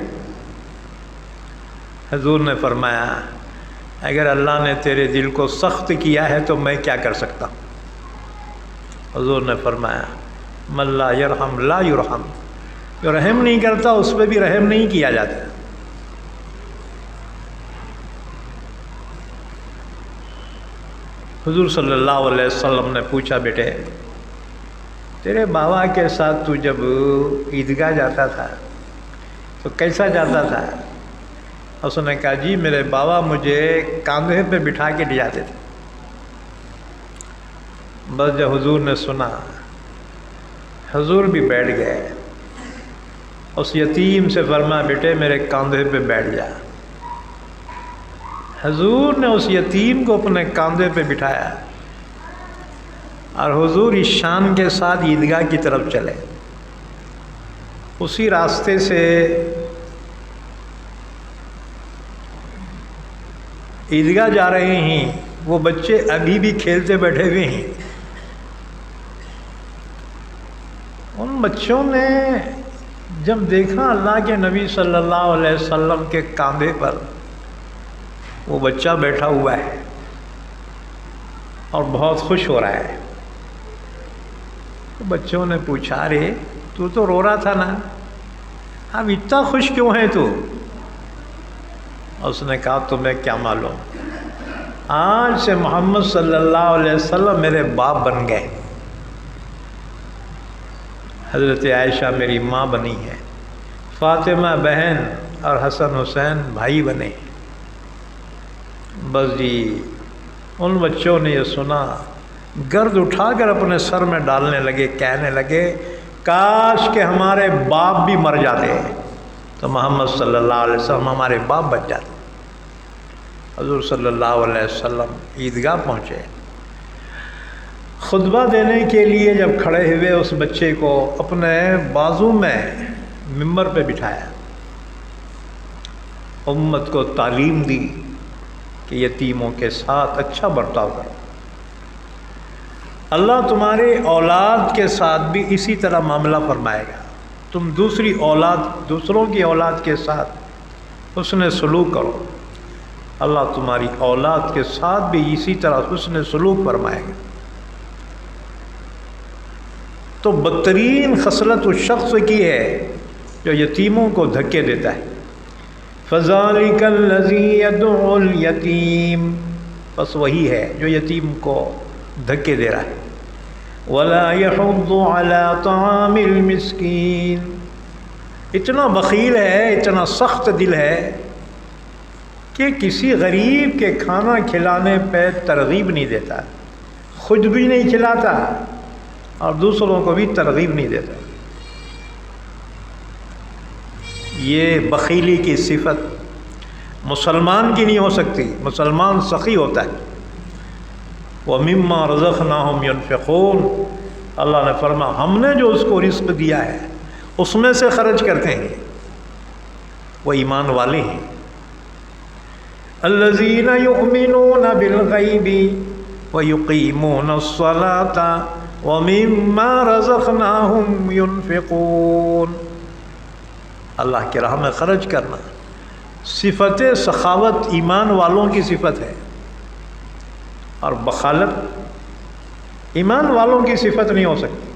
حضور نے فرمایا اگر اللہ نے تیرے دل کو سخت کیا ہے تو میں کیا کر سکتا ہوں. حضور نے فرمایا من لا یرحم لا یرحم، جو رحم نہیں کرتا اس پہ بھی رحم نہیں کیا جاتا. حضور صلی اللہ علیہ وسلم نے پوچھا بیٹے تیرے بابا کے ساتھ تو جب عیدگاہ جاتا تھا تو کیسا جاتا تھا؟ اس نے کہا جی میرے بابا مجھے کاندھے پہ بٹھا کے لے جاتے تھے. بس جب حضور نے سنا حضور بھی بیٹھ گئے. اس یتیم سے فرمایا بیٹے میرے کاندھے پہ بیٹھ جا. حضور نے اس یتیم کو اپنے کاندھے پہ بٹھایا اور حضور اس شان کے ساتھ عیدگاہ کی طرف چلے. اسی راستے سے عیدگاہ جا رہے ہیں، وہ بچے ابھی بھی کھیلتے بیٹھے ہوئے ہیں. ان بچوں نے جب دیکھا اللہ کے نبی صلی اللہ علیہ وسلم کے کاندھے پر وہ بچہ بیٹھا ہوا ہے اور بہت خوش ہو رہا ہے، تو بچوں نے پوچھا ارے تو رو رہا تھا نا، اب اتنا خوش کیوں ہے تو؟ اس نے کہا تمہیں کیا معلوم، آج سے محمد صلی اللہ علیہ وسلم میرے باپ بن گئے. حضرت عائشہ میری ماں بنی ہے، فاطمہ بہن اور حسن حسین بھائی بنے. بس جی ان بچوں نے یہ سنا، گرد اٹھا کر اپنے سر میں ڈالنے لگے، کہنے لگے کاش کہ ہمارے باپ بھی مر جاتے تو محمد صلی اللہ علیہ وسلم ہمارے باپ بن جاتے. حضور صلی اللہ علیہ وسلم عیدگاہ پہنچے. خطبہ دینے کے لیے جب کھڑے ہوئے اس بچے کو اپنے بازو میں ممبر پہ بٹھایا، امت کو تعلیم دی کہ یتیموں کے ساتھ اچھا برتاؤ کرو. اللہ تمہارے اولاد کے ساتھ بھی اسی طرح معاملہ فرمائے گا. تم دوسروں کی اولاد کے ساتھ حسن سلوک کرو، اللہ تمہاری اولاد کے ساتھ بھی اسی طرح حسن سلوک فرمائے گا. تو بدترین خصلت اس شخص کی ہے جو یتیموں کو دھکے دیتا ہے. فَذَلِكَ الَّذِي يَدْعُ الْيَتِيمَ، بس وہی ہے جو یتیم کو دھکے دے رہا ہے. وَلَا يَحُضُّ عَلَىٰ طَعَامِ الْمِسْكِينِ، اتنا بخیل ہے، اتنا سخت دل ہے کہ کسی غریب کے کھانا کھلانے پہ ترغیب نہیں دیتا، خود بھی نہیں کھلاتا اور دوسروں کو بھی ترغیب نہیں دیتا. یہ بخیلی کی صفت مسلمان کی نہیں ہو سکتی. مسلمان سخی ہوتا ہے. وَمِمَّا رَزَقْنَاهُمْ يُنْفِقُونَ، اللہ نے فرمایا ہم نے جو اس کو رزق دیا ہے اس میں سے خرچ کرتے ہیں. وہ ایمان والے ہیں. الذین یؤمنون بالغیب ویقیمون الصلاۃ ومما رزقناہم ینفقون. اللہ کی راہ میں خرچ کرنا صفت سخاوت ایمان والوں کی صفت ہے، اور بخالت ایمان والوں کی صفت نہیں ہو سکتی.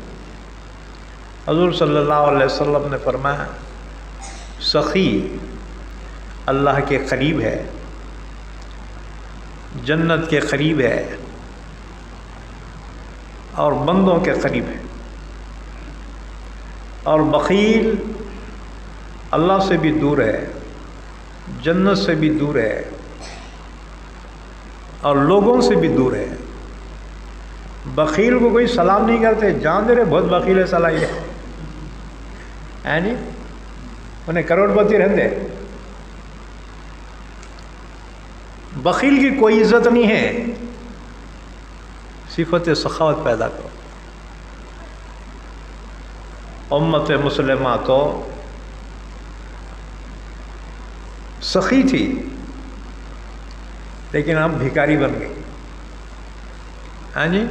حضور صلی اللہ علیہ وسلم نے فرمایا سخی اللہ کے قریب ہے، جنت کے قریب ہے، اور بندوں کے قریب ہے. اور بخیل اللہ سے بھی دور ہے، جنت سے بھی دور ہے، اور لوگوں سے بھی دور ہے. بخیل کو کوئی سلام نہیں کرتے، جان دے رہے بہت بخیل ہے صلاح یہ ہے نہیں، انہیں کروڑ پتی رہتے. بخیل کی کوئی عزت نہیں ہے. صفت سخاوت پیدا کرو. امت مسلمہ تو سخی تھی لیکن اب بھکاری بن گئی. ہاں جی،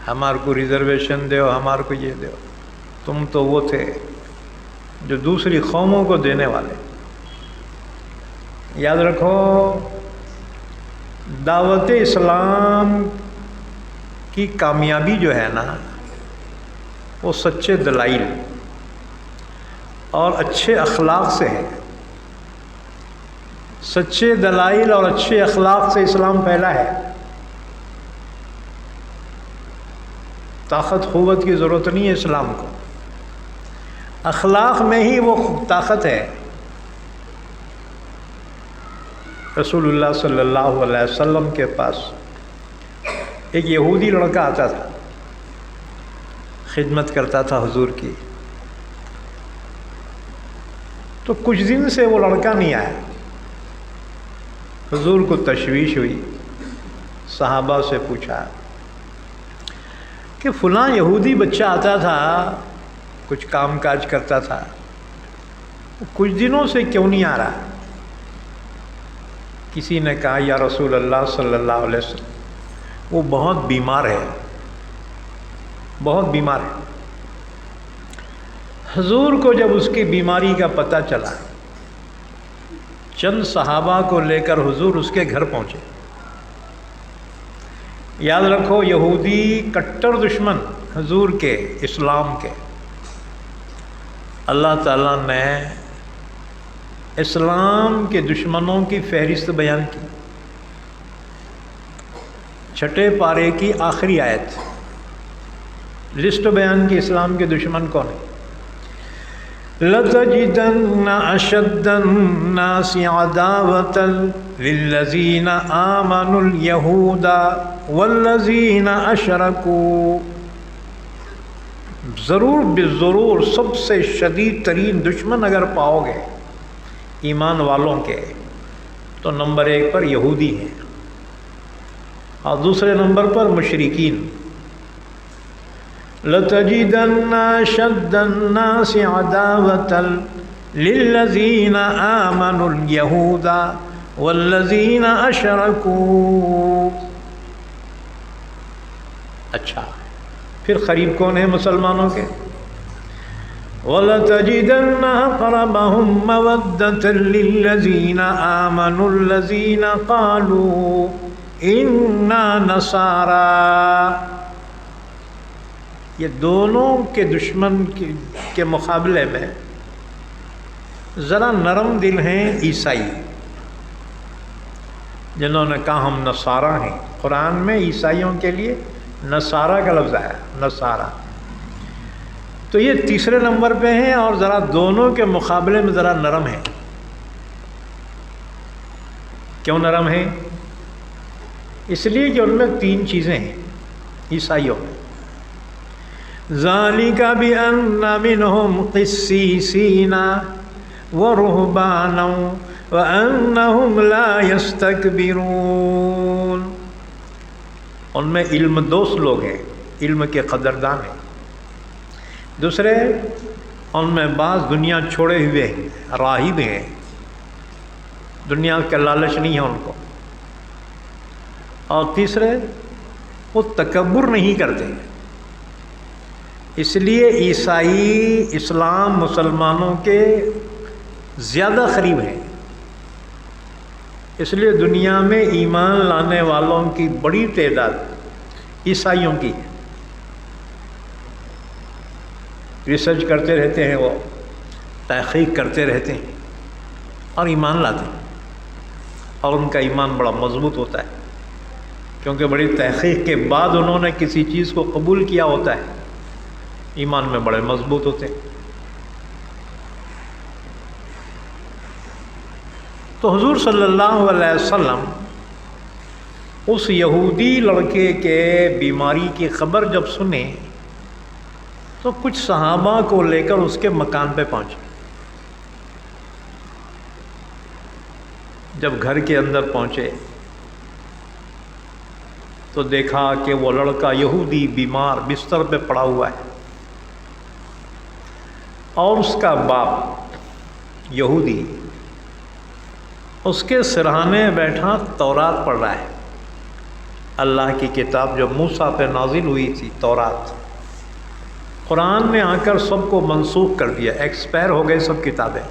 ہمارے کو ریزرویشن دو، ہمارے کو یہ دو. تم تو وہ تھے جو دوسری قوموں کو دینے والے. یاد رکھو دعوت اسلام کی کامیابی جو ہے نا وہ سچے دلائل اور اچھے اخلاق سے ہے. سچے دلائل اور اچھے اخلاق سے اسلام پھیلا ہے. طاقت قوت کی ضرورت نہیں ہے اسلام کو، اخلاق میں ہی وہ طاقت ہے. رسول اللہ صلی اللہ علیہ وسلم کے پاس ایک یہودی لڑکا آتا تھا، خدمت کرتا تھا حضور کی. تو کچھ دن سے وہ لڑکا نہیں آیا. حضور کو تشویش ہوئی، صحابہ سے پوچھا کہ فلاں یہودی بچہ آتا تھا، کچھ کام کاج کرتا تھا، کچھ دنوں سے کیوں نہیں آ رہا؟ کسی نے کہا یا رسول اللہ صلی اللہ علیہ وسلم وہ بہت بیمار ہے، بہت بیمار ہے. حضور کو جب اس کی بیماری کا پتہ چلا، چند صحابہ کو لے کر حضور اس کے گھر پہنچے. یاد رکھو یہودی کٹر دشمن حضور کے، اسلام کے. اللہ تعالیٰ نے اسلام کے دشمنوں کی فہرست بیان کی. چھٹے پارے کی آخری آیت لسٹ بیان کی اسلام کے دشمن کون ہیں. لَتَجِدَنَّ أَشَدَّ النَّاسِ عَدَاوَةً لِلَّذِينَ آمَنُوا الْيَهُودَ وَالَّذِينَ أَشْرَكُوا. ضرور بالضرور سب سے شدید ترین دشمن اگر پاؤ گے ایمان والوں کے تو نمبر 1 پر یہودی ہیں اور دوسرے نمبر پر مشرکین. لَتَجِدَنَّ أَشَدَّ النَّاسِ عَدَاوَةً لِلَّذِينَ آمَنُوا الْيَهُودَ وَالَّذِينَ أَشْرَكُوا. اچھا پھر قریب کون ہیں مسلمانوں کے؟ وَلَتَجِدَنَّ أَقْرَبَهُم مَّوَدَّةً لِلَّذِينَ آمَنُوا الَّذِينَ قَالُوا إِنَّا نَصَارَىٰ. یہ دونوں کے دشمن کے مقابلے میں ذرا نرم دل ہیں عیسائی، جنہوں نے کہا ہم نصارہ ہیں. قرآن میں عیسائیوں کے لیے نصارہ کا لفظ ہے، نصارہ. تو یہ تیسرے نمبر پہ ہیں اور ذرا دونوں کے مقابلے میں ذرا نرم ہیں. کیوں نرم ہیں؟ اس لیے کہ ان میں 3 چیزیں ہیں عیسائیوں میں. ذَلِكَ بِأَنَّ مِنْهُمْ قِسِّيسِينَ وَرُهْبَانًا وَأَنَّهُمْ لَا يَسْتَكْبِرُونَ. ان میں علم دوست لوگ ہیں، علم کے قدردان ہیں. دوسرے ان میں بعض دنیا چھوڑے ہوئے ہیں، راہب ہیں دنیا کا لالچ نہیں ہے ان کو، اور تیسرے وہ تکبر نہیں کرتے، اس لیے عیسائی اسلام مسلمانوں کے زیادہ قریب ہیں، اس لیے دنیا میں ایمان لانے والوں کی بڑی تعداد عیسائیوں کی ہے۔ ریسرچ کرتے رہتے ہیں، وہ تحقیق کرتے رہتے ہیں اور ایمان لاتے ہیں، اور ان کا ایمان بڑا مضبوط ہوتا ہے، کیونکہ بڑی تحقیق کے بعد انہوں نے کسی چیز کو قبول کیا ہوتا ہے، ایمان میں بڑے مضبوط ہوتے ہیں۔ تو حضور صلی اللہ علیہ وسلم اس یہودی لڑکے کے بیماری کی خبر جب سنے تو کچھ صحابہ کو لے کر اس کے مکان پہ پہنچے۔ جب گھر کے اندر پہنچے تو دیکھا کہ وہ لڑکا یہودی بیمار بستر پہ پڑا ہوا ہے، اور اس کا باپ یہودی اس کے سرہانے بیٹھا تورات پڑھ رہا ہے، اللہ کی کتاب جو موسیٰ پہ نازل ہوئی تھی تورات، قرآن نے آ کر سب کو منسوخ کر دیا، ایکسپائر ہو گئے سب کتابیں،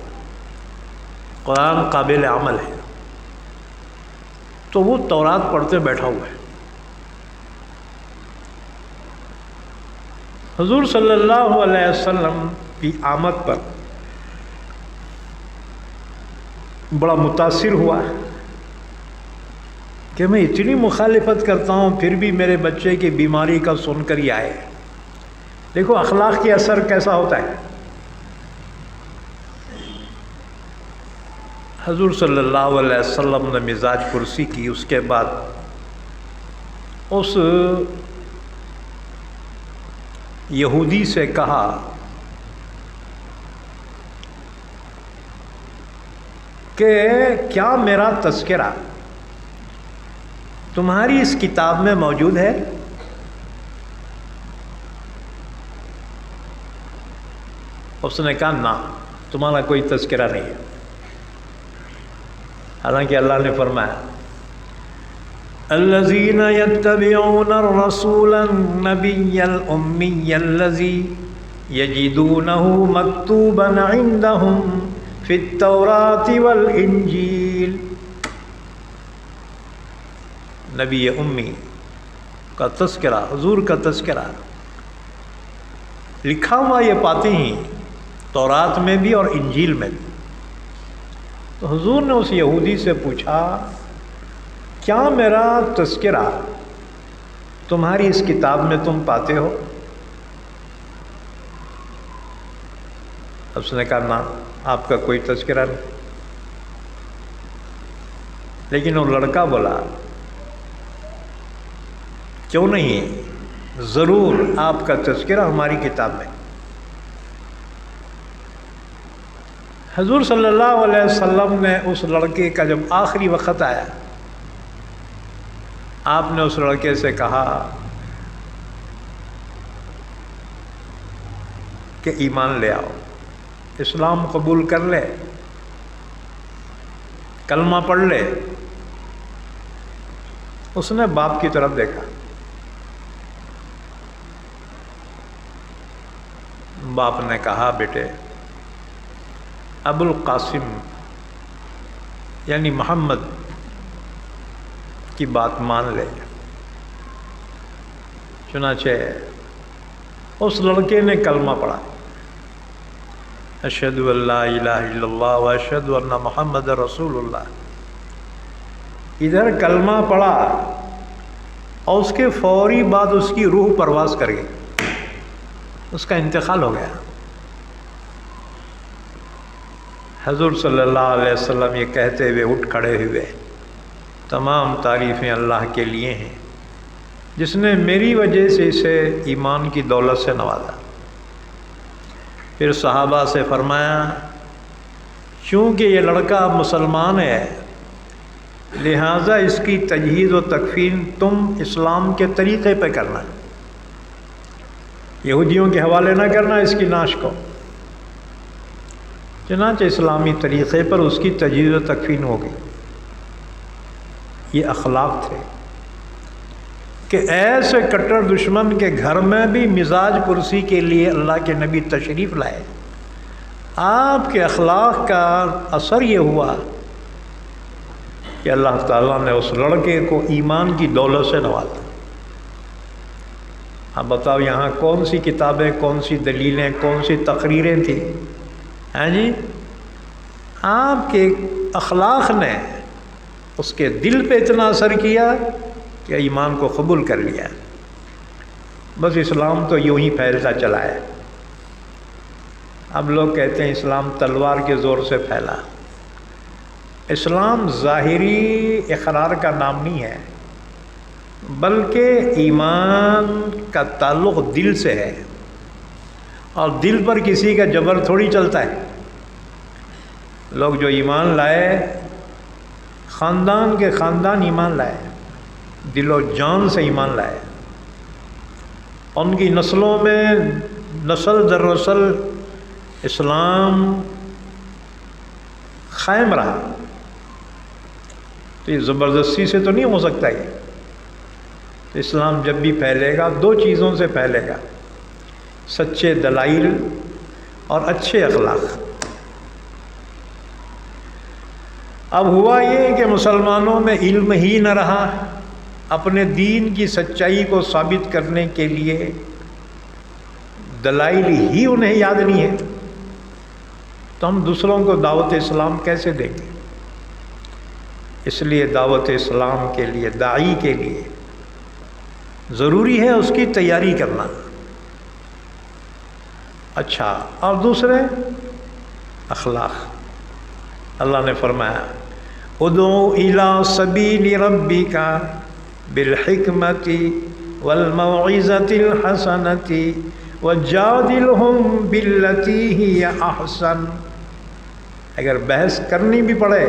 قرآن قابل عمل ہے، تو وہ تورات پڑھتے بیٹھا ہوا ہے۔ حضور صلی اللہ علیہ وسلم کی آمد پر بڑا متاثر ہوا کہ میں اتنی مخالفت کرتا ہوں پھر بھی میرے بچے کی بیماری کا سن کر ہی آئے۔ دیکھو اخلاق کی اثر کیسا ہوتا ہے۔ حضور صلی اللہ علیہ وسلم نے مزاج پرسی کی، اس کے بعد اس یہودی سے کہا کہ کیا میرا تذکرہ تمہاری اس کتاب میں موجود ہے؟ اس نے کہا نہ، تمہارا کوئی تذکرہ نہیں ہے۔ حالانکہ اللہ نے فرمایا الذین یتبعون الرسول النبی الامی الذی یجدونہ مکتوبا عندہم فی التوراۃ والانجیل۔ نبی امی کا تذکرہ، حضور کا تذکرہ لکھا ہوا یہ پاتے ہیں تورات میں بھی اور انجیل میں بھی۔ تو حضور نے اس یہودی سے پوچھا کیا میرا تذکرہ تمہاری اس کتاب میں تم پاتے ہو؟ اس نے کہا نہ، آپ کا کوئی تذکرہ نہیں۔ لیکن وہ لڑکا بولا کیوں نہیں، ضرور آپ کا تذکرہ ہماری کتاب میں۔ حضور صلی اللہ علیہ وسلم نے اس لڑکے کا جب آخری وقت آیا، آپ نے اس لڑکے سے کہا کہ ایمان لے آؤ، اسلام قبول کر لے، کلمہ پڑھ لے۔ اس نے باپ کی طرف دیکھا، باپ نے کہا بیٹے ابو القاسم یعنی محمد کی بات مان لے۔ چنانچہ اس لڑکے نے کلمہ پڑھا، اشہد ان لا الہ الا اللہ و اشہد ان محمد رسول اللہ۔ ادھر کلمہ پڑھا اور اس کے فوری بعد اس کی روح پرواز کر گئی، اس کا انتقال ہو گیا۔ حضور صلی اللہ علیہ وسلم یہ کہتے ہوئے اٹھ کھڑے ہوئے، تمام تعریفیں اللہ کے لیے ہیں جس نے میری وجہ سے اسے ایمان کی دولت سے نوازا۔ پھر صحابہ سے فرمایا چونکہ یہ لڑکا مسلمان ہے لہٰذا اس کی تجہیز و تکفین تم اسلام کے طریقے پہ کرنا، یہودیوں کے حوالے نہ کرنا اس کی نعش کو۔ چنانچہ اسلامی طریقے پر اس کی تجہیز و تکفین ہو گئی۔ یہ اخلاق تھے کہ ایسے کٹر دشمن کے گھر میں بھی مزاج پرسی کے لیے اللہ کے نبی تشریف لائے۔ آپ کے اخلاق کا اثر یہ ہوا کہ اللہ تعالیٰ نے اس لڑکے کو ایمان کی دولت سے نوازا۔ اب بتاؤ یہاں کون سی کتابیں، کون سی دلیلیں، کون سی تقریریں تھیں؟ ہیں جی، آپ کے اخلاق نے اس کے دل پہ اتنا اثر کیا کہ ایمان کو قبول کر لیا۔ بس اسلام تو یوں ہی پھیلتا چلا ہے۔ اب لوگ کہتے ہیں اسلام تلوار کے زور سے پھیلا۔ اسلام ظاہری اقرار کا نام نہیں ہے، بلکہ ایمان کا تعلق دل سے ہے، اور دل پر کسی کا جبر تھوڑی چلتا ہے۔ لوگ جو ایمان لائے، خاندان کے خاندان ایمان لائے، دل و جان سے ایمان لائے، ان کی نسلوں میں نسل در نسل اسلام قائم رہا۔ تو یہ زبردستی سے تو نہیں ہو سکتا۔ یہ تو اسلام جب بھی پھیلے گا دو چیزوں سے پھیلے گا، سچے دلائل اور اچھے اخلاق۔ اب ہوا یہ کہ مسلمانوں میں علم ہی نہ رہا، اپنے دین کی سچائی کو ثابت کرنے کے لیے دلائل ہی انہیں یاد نہیں ہے، تو ہم دوسروں کو دعوت اسلام کیسے دیں گے؟ اس لیے دعوت اسلام کے لیے، داعی کے لیے ضروری ہے اس کی تیاری کرنا۔ اچھا، اور دوسرے اخلاق۔ اللہ نے فرمایا ادعو الی سبیل ربک بالحکمت والموعظۃ الحسنۃ وجادلہم باللتی ہی احسن۔ اگر بحث کرنی بھی پڑے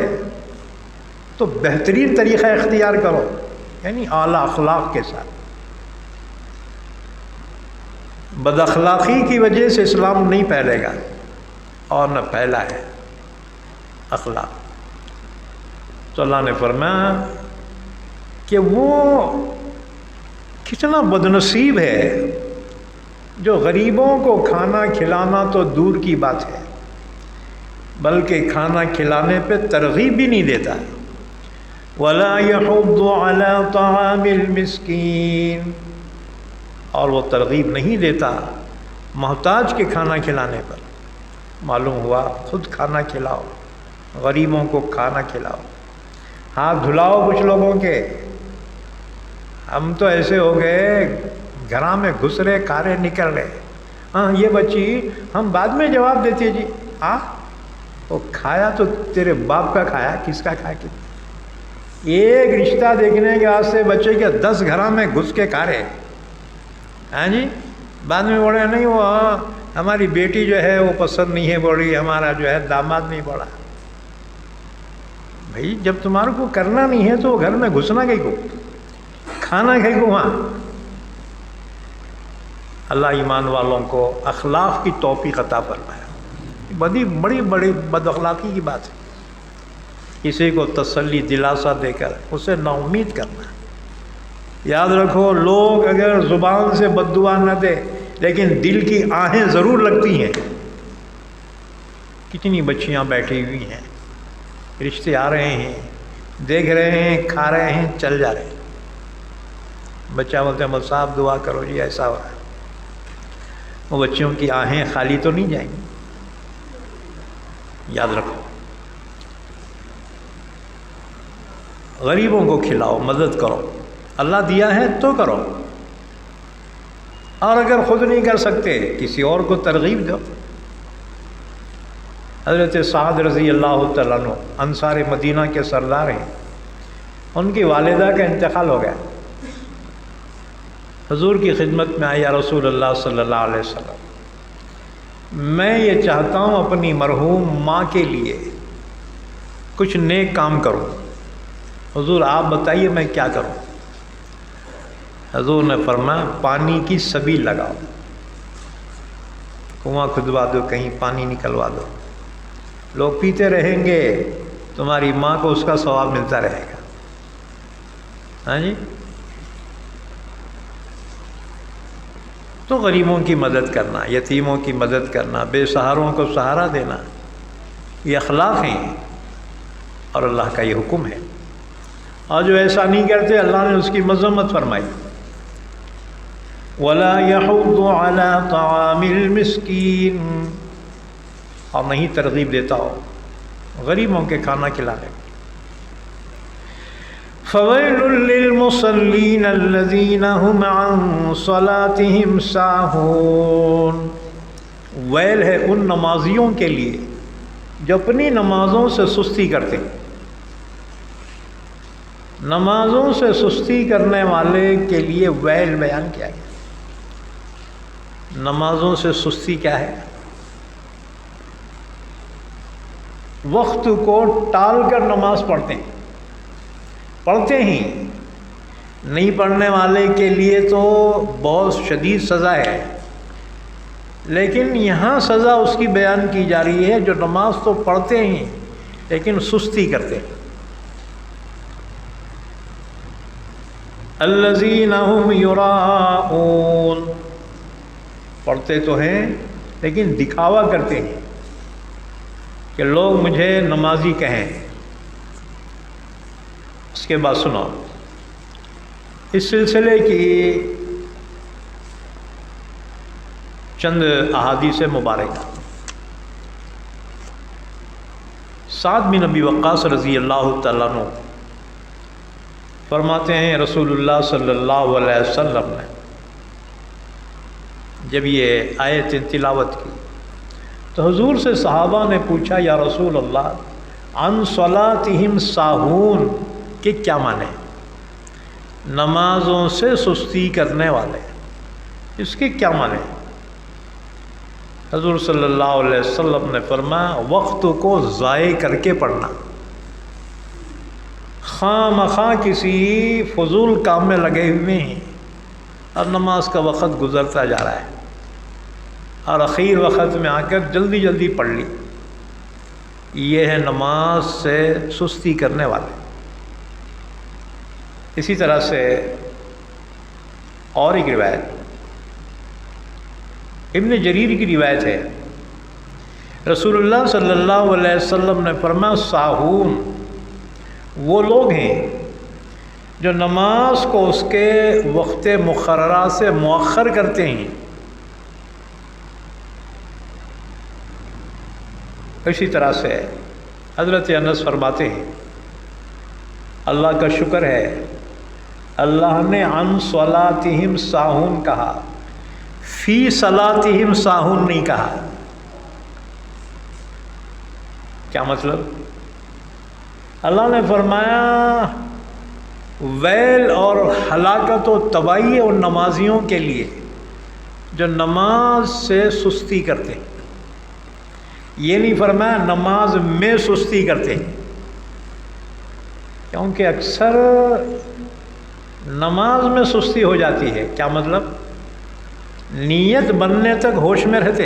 تو بہترین طریقہ اختیار کرو، یعنی اعلیٰ اخلاق کے ساتھ۔ بد اخلاقی کی وجہ سے اسلام نہیں پھیلے گا، اور نہ پھیلا ہے اخلاق۔ تو اللہ نے فرمایا کہ وہ کتنا بدنصیب ہے جو غریبوں کو کھانا کھلانا تو دور کی بات ہے، بلکہ کھانا کھلانے پہ ترغیب بھی نہیں دیتا۔ وَلَا يَحُضُّ عَلَىٰ طَعَامِ الْمِسْكِينِ، اور وہ ترغیب نہیں دیتا محتاج کے کھانا کھلانے پر۔ معلوم ہوا خود کھانا کھلاؤ، غریبوں کو کھانا کھلاؤ، ہاتھ دھلاؤ کچھ لوگوں کے۔ ہم تو ایسے ہو گئے گھراں میں گھس رہے، کارے نکل رہے۔ ہاں یہ بچی ہم بعد میں جواب دیتے ہیں جی، ہاں وہ کھایا تو تیرے باپ کا کھایا، کس کا کھایا؟ ایک رشتہ دیکھنے کے واسطے بچے کے 10 گھراں میں گھس کے کھا رہے۔ ہاں جی، بعد میں بولے نہیں وہ ہماری بیٹی جو ہے وہ پسند نہیں ہے، بولی ہمارا جو ہے داماد نہیں پڑا۔ بھائی جب تمہارے کو کرنا نہیں ہے تو گھر میں گھسنا کہیں کو، کھانا کہیں کو وہاں۔ اللہ ایمان والوں کو اخلاق کی توفیق عطا فرمایا۔ بڑی بڑی بد اخلاقی کی بات ہے، کسی کو تسلی دلاسا دے کر اسے نا امید کرنا۔ یاد رکھو، لوگ اگر زبان سے بد دعا نہ دے لیکن دل کی آہیں ضرور لگتی ہیں۔ کتنی بچیاں بیٹھی ہوئی ہیں، رشتے آ رہے ہیں، دیکھ رہے ہیں، کھا رہے ہیں، چل جا رہے ہیں۔ بچہ بولتے ہیں صاحب دعا کرو جی ایسا ہو رہا ہے۔ وہ بچوں کی آہیں خالی تو نہیں جائیں گی۔ یاد رکھو، غریبوں کو کھلاؤ، مدد کرو، اللہ دیا ہے تو کرو، اور اگر خود نہیں کر سکتے کسی اور کو ترغیب دو۔ حضرت سعد رضی اللہ تعالیٰ عنہ انصار مدینہ کے سردار ہیں، ان کی والدہ کا انتقال ہو گیا۔ حضور کی خدمت میں آئی، یا رسول اللہ صلی اللہ علیہ وسلم، میں یہ چاہتا ہوں اپنی مرحوم ماں کے لیے کچھ نیک کام کروں، حضور آپ بتائیے میں کیا کروں؟ حضور نے فرمایا پانی کی سبیل لگاؤ، کنواں کھدوا دو، کہیں پانی نکلوا دو، لوگ پیتے رہیں گے، تمہاری ماں کو اس کا ثواب ملتا رہے گا۔ ہاں جی، تو غریبوں کی مدد کرنا، یتیموں کی مدد کرنا، بے سہاروں کو سہارا دینا، یہ اخلاق ہیں اور اللہ کا یہ حکم ہے۔ اور جو ایسا نہیں کرتے اللہ نے اس کی مذمت فرمائی، وَلَا يَحُضُّ عَلَىٰ طَعَامِ الْمِسْكِينِ، اور نہیں ترغیب دیتا ہو غریبوں کے کھانا کھلانے۔ فَوَيْلٌ لِّلْمُصَلِّينَ الَّذِينَ هُمْ عَن صَلَاتِهِمْ سَاهُونَ، ویل ہے ان نمازیوں کے لیے جو اپنی نمازوں سے سستی کرتے۔ نمازوں سے سستی کرنے والے کے لیے ویل بیان کیا گیا۔ نمازوں سے سستی کیا ہے؟ وقت کو ٹال کر نماز پڑھتے ہیں، پڑھتے ہی نہیں پڑھنے والے کے لیے تو بہت شدید سزا ہے، لیکن یہاں سزا اس کی بیان کی جا رہی ہے جو نماز تو پڑھتے ہی لیکن سستی کرتے ہیں۔ الذین هم یراؤون، پڑھتے تو ہیں لیکن دکھاوا کرتے ہیں کہ لوگ مجھے نمازی کہیں۔ اس کے بعد سنو اس سلسلے کی چند احادیث مبارکہ۔ سعد بن ابی وقاص رضی اللہ تعالیٰ عنہ فرماتے ہیں رسول اللہ صلی اللہ علیہ وسلم نے جب یہ آیت تلاوت کی تو حضور سے صحابہ نے پوچھا یا رسول اللہ عن صلاتہم ساہون کہ کیا معنی؟ نمازوں سے سستی کرنے والے، اس کے کیا معنی؟ حضور صلی اللہ علیہ وسلم نے فرمایا وقت کو ضائع کر کے پڑھنا، خواہ مخواہ کسی فضول کام میں لگے ہوئے ہیں اور نماز کا وقت گزرتا جا رہا ہے اور اخیر وقت میں آ کر جلدی جلدی پڑھ لی، یہ ہے نماز سے سستی کرنے والے۔ اسی طرح سے اور ایک روایت ابن جریر کی روایت ہے، رسول اللہ صلی اللہ علیہ وسلم نے فرمایا ساہون وہ لوگ ہیں جو نماز کو اس کے وقت مقررہ سے مؤخر کرتے ہیں۔ اسی طرح سے حضرت انس فرماتے ہیں اللہ کا شکر ہے اللہ نے عن صلاتہم ساہون کہا، فی صلاتہم ساہون نہیں کہا۔ کیا مطلب؟ اللہ نے فرمایا ویل اور ہلاکت و تباہی ہے ان نمازیوں کے لیے جو نماز سے سستی کرتے ہیں، یہ نہیں فرمایا نماز میں سستی کرتے ہیں، کیونکہ اکثر نماز میں سستی ہو جاتی ہے۔ کیا مطلب؟ نیت بننے تک ہوش میں رہتے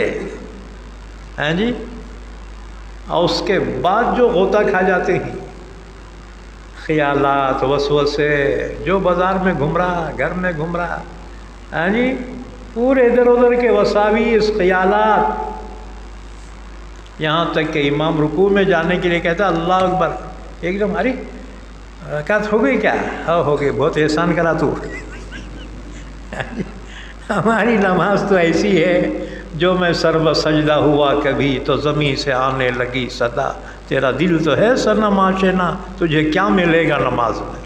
ہیں جی، اور اس کے بعد جو غوطہ کھا جاتے ہیں خیالات وسوسے، جو بازار میں گھوم رہا، گھر میں گھوم رہا، ہاں جی، پورے ادھر ادھر کے وساویس خیالات، یہاں تک کہ امام رکوع میں جانے کے لیے کہتا اللہ اکبر، ایک دم ارے رکعت ہو گئی کیا؟ ہاں ہو گئی، بہت احسان کرا تو۔ ہماری نماز تو ایسی ہے جو میں سر و سجدہ ہوا کبھی تو زمین سے آنے لگی صدا، تیرا دل تو ہے صنم آشنا، تجھے کیا ملے گا نماز میں؟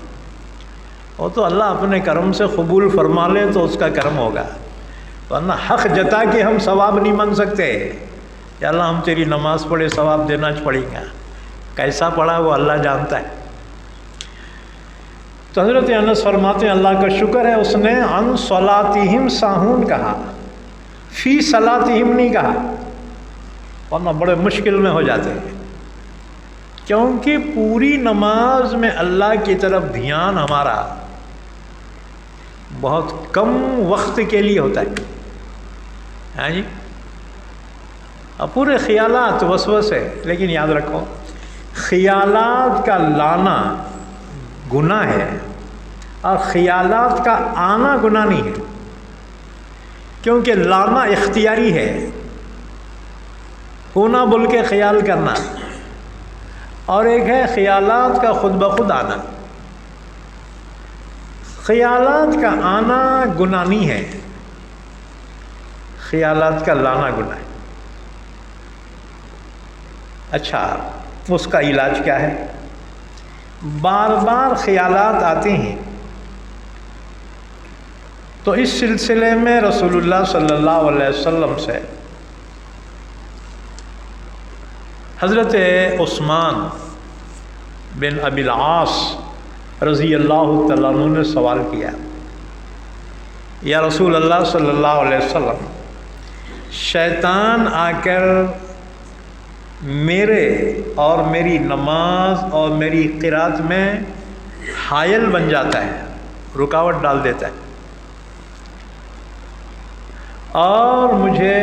وہ تو اللہ اپنے کرم سے قبول فرما لے تو اس کا کرم ہوگا، ورنہ حق جتا کے ہم ثواب نہیں مانگ سکتے یا اللہ ہم تیری نماز پڑھے ثواب دینا پڑے گا، کیسا پڑھا وہ اللہ جانتا ہے۔ تو حضرت انس فرماتے ہیں اللہ کا شکر ہے اس نے عن صلاتہم ساہون کہا، فی صلاتہم نہیں کہا، ورنہ بڑے مشکل میں ہو جاتے ہیں، کیونکہ پوری نماز میں اللہ کی طرف دھیان ہمارا بہت کم وقت کے لیے ہوتا ہے، ہاں جی، اور پورے خیالات وسوسے۔ لیکن یاد رکھو خیالات کا لانا گناہ ہے اور خیالات کا آنا گناہ نہیں ہے، کیونکہ لانا اختیاری ہے، ہونا بول کے خیال کرنا، اور ایک ہے خیالات کا خود بخود آنا۔ خیالات کا آنا گناہ نہیں ہے، خیالات کا لانا گناہ ہے۔ اچھا، اس کا علاج کیا ہے؟ بار بار خیالات آتے ہیں، تو اس سلسلے میں رسول اللہ صلی اللہ علیہ وسلم سے حضرت عثمان بن ابی العاص رضی اللہ تعالیٰ عنہ نے سوال کیا، یا رسول اللہ صلی اللہ علیہ وسلم، شیطان آ کر میرے اور میری نماز اور میری قرات میں حائل بن جاتا ہے، رکاوٹ ڈال دیتا ہے، اور مجھے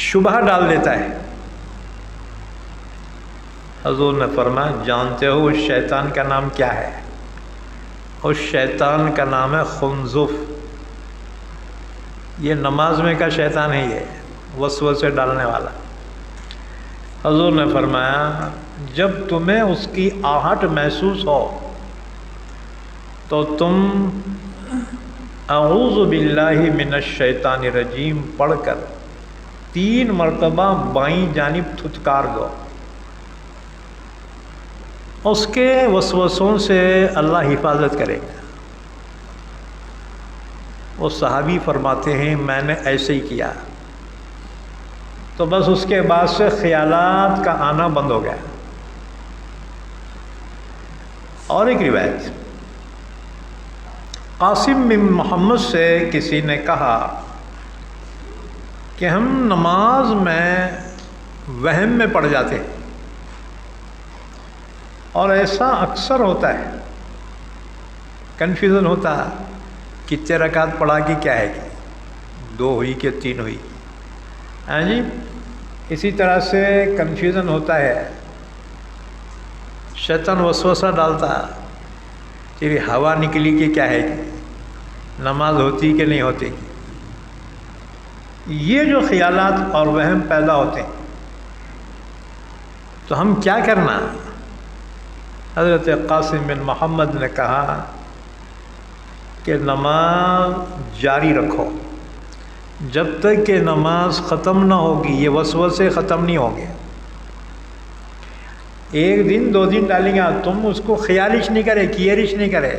شبہ ڈال دیتا ہے۔ حضور نے فرمایا، جانتے ہو اس شیطان کا نام کیا ہے؟ اس شیطان کا نام ہے خنزف۔ یہ نماز میں کا شیطان ہے، یہ وسوسے ڈالنے والا۔ حضور نے فرمایا، جب تمہیں اس کی آہٹ محسوس ہو تو تم اعوذ باللہ من الشیطان الرجیم پڑھ کر 3 مرتبہ بائیں جانب تھتکار دو، اس کے وسوسوں سے اللہ حفاظت کرے گا۔ وہ صحابی فرماتے ہیں، میں نے ایسے ہی کیا، تو بس اس کے بعد سے خیالات کا آنا بند ہو گیا۔ اور ایک روایت، قاسم بن محمد سے کسی نے کہا کہ ہم نماز میں وہم میں پڑ جاتے ہیں، اور ایسا اکثر ہوتا ہے، کنفیوژن ہوتا ہے، کتنے رکعت پڑھا کہ کیا ہے، کہ 2 ہوئی کہ 3 ہوئی، ہاں جی، اسی طرح سے کنفیوژن ہوتا ہے، شیطان وسوسہ ڈالتا ہے کہ ہوا نکلی کہ کیا ہے، کہ نماز ہوتی کہ نہیں ہوتی۔ یہ جو خیالات اور وہم پیدا ہوتے ہیں، تو ہم کیا کرنا؟ حضرت قاسم بن محمد نے کہا کہ نماز جاری رکھو، جب تک کہ نماز ختم نہ ہوگی یہ وسوسے ختم نہیں ہوں گے۔ 1 دن 2 دن ڈالیں گا، تم اس کو خیالش نہیں کرے، کیئرش نہیں کرے،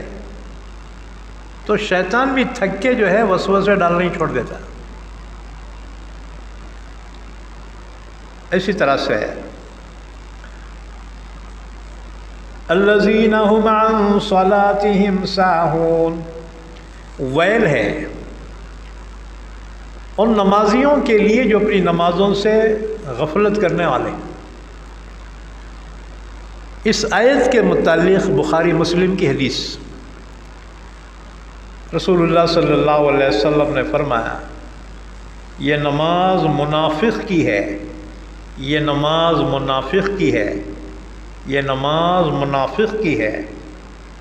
تو شیطان بھی تھک کے جو ہے وسوسے ڈالنا ہی چھوڑ دیتا۔ اسی طرح سے الذین هم عن صلاتهم ساہون، ویل ہے ان نمازیوں کے لیے جو اپنی نمازوں سے غفلت کرنے والے۔ اس آیت کے متعلق بخاری مسلم کی حدیث، رسول اللہ صلی اللہ علیہ وسلم نے فرمایا، یہ نماز منافق کی ہے، یہ نماز منافق کی ہے، یہ نماز منافق کی ہے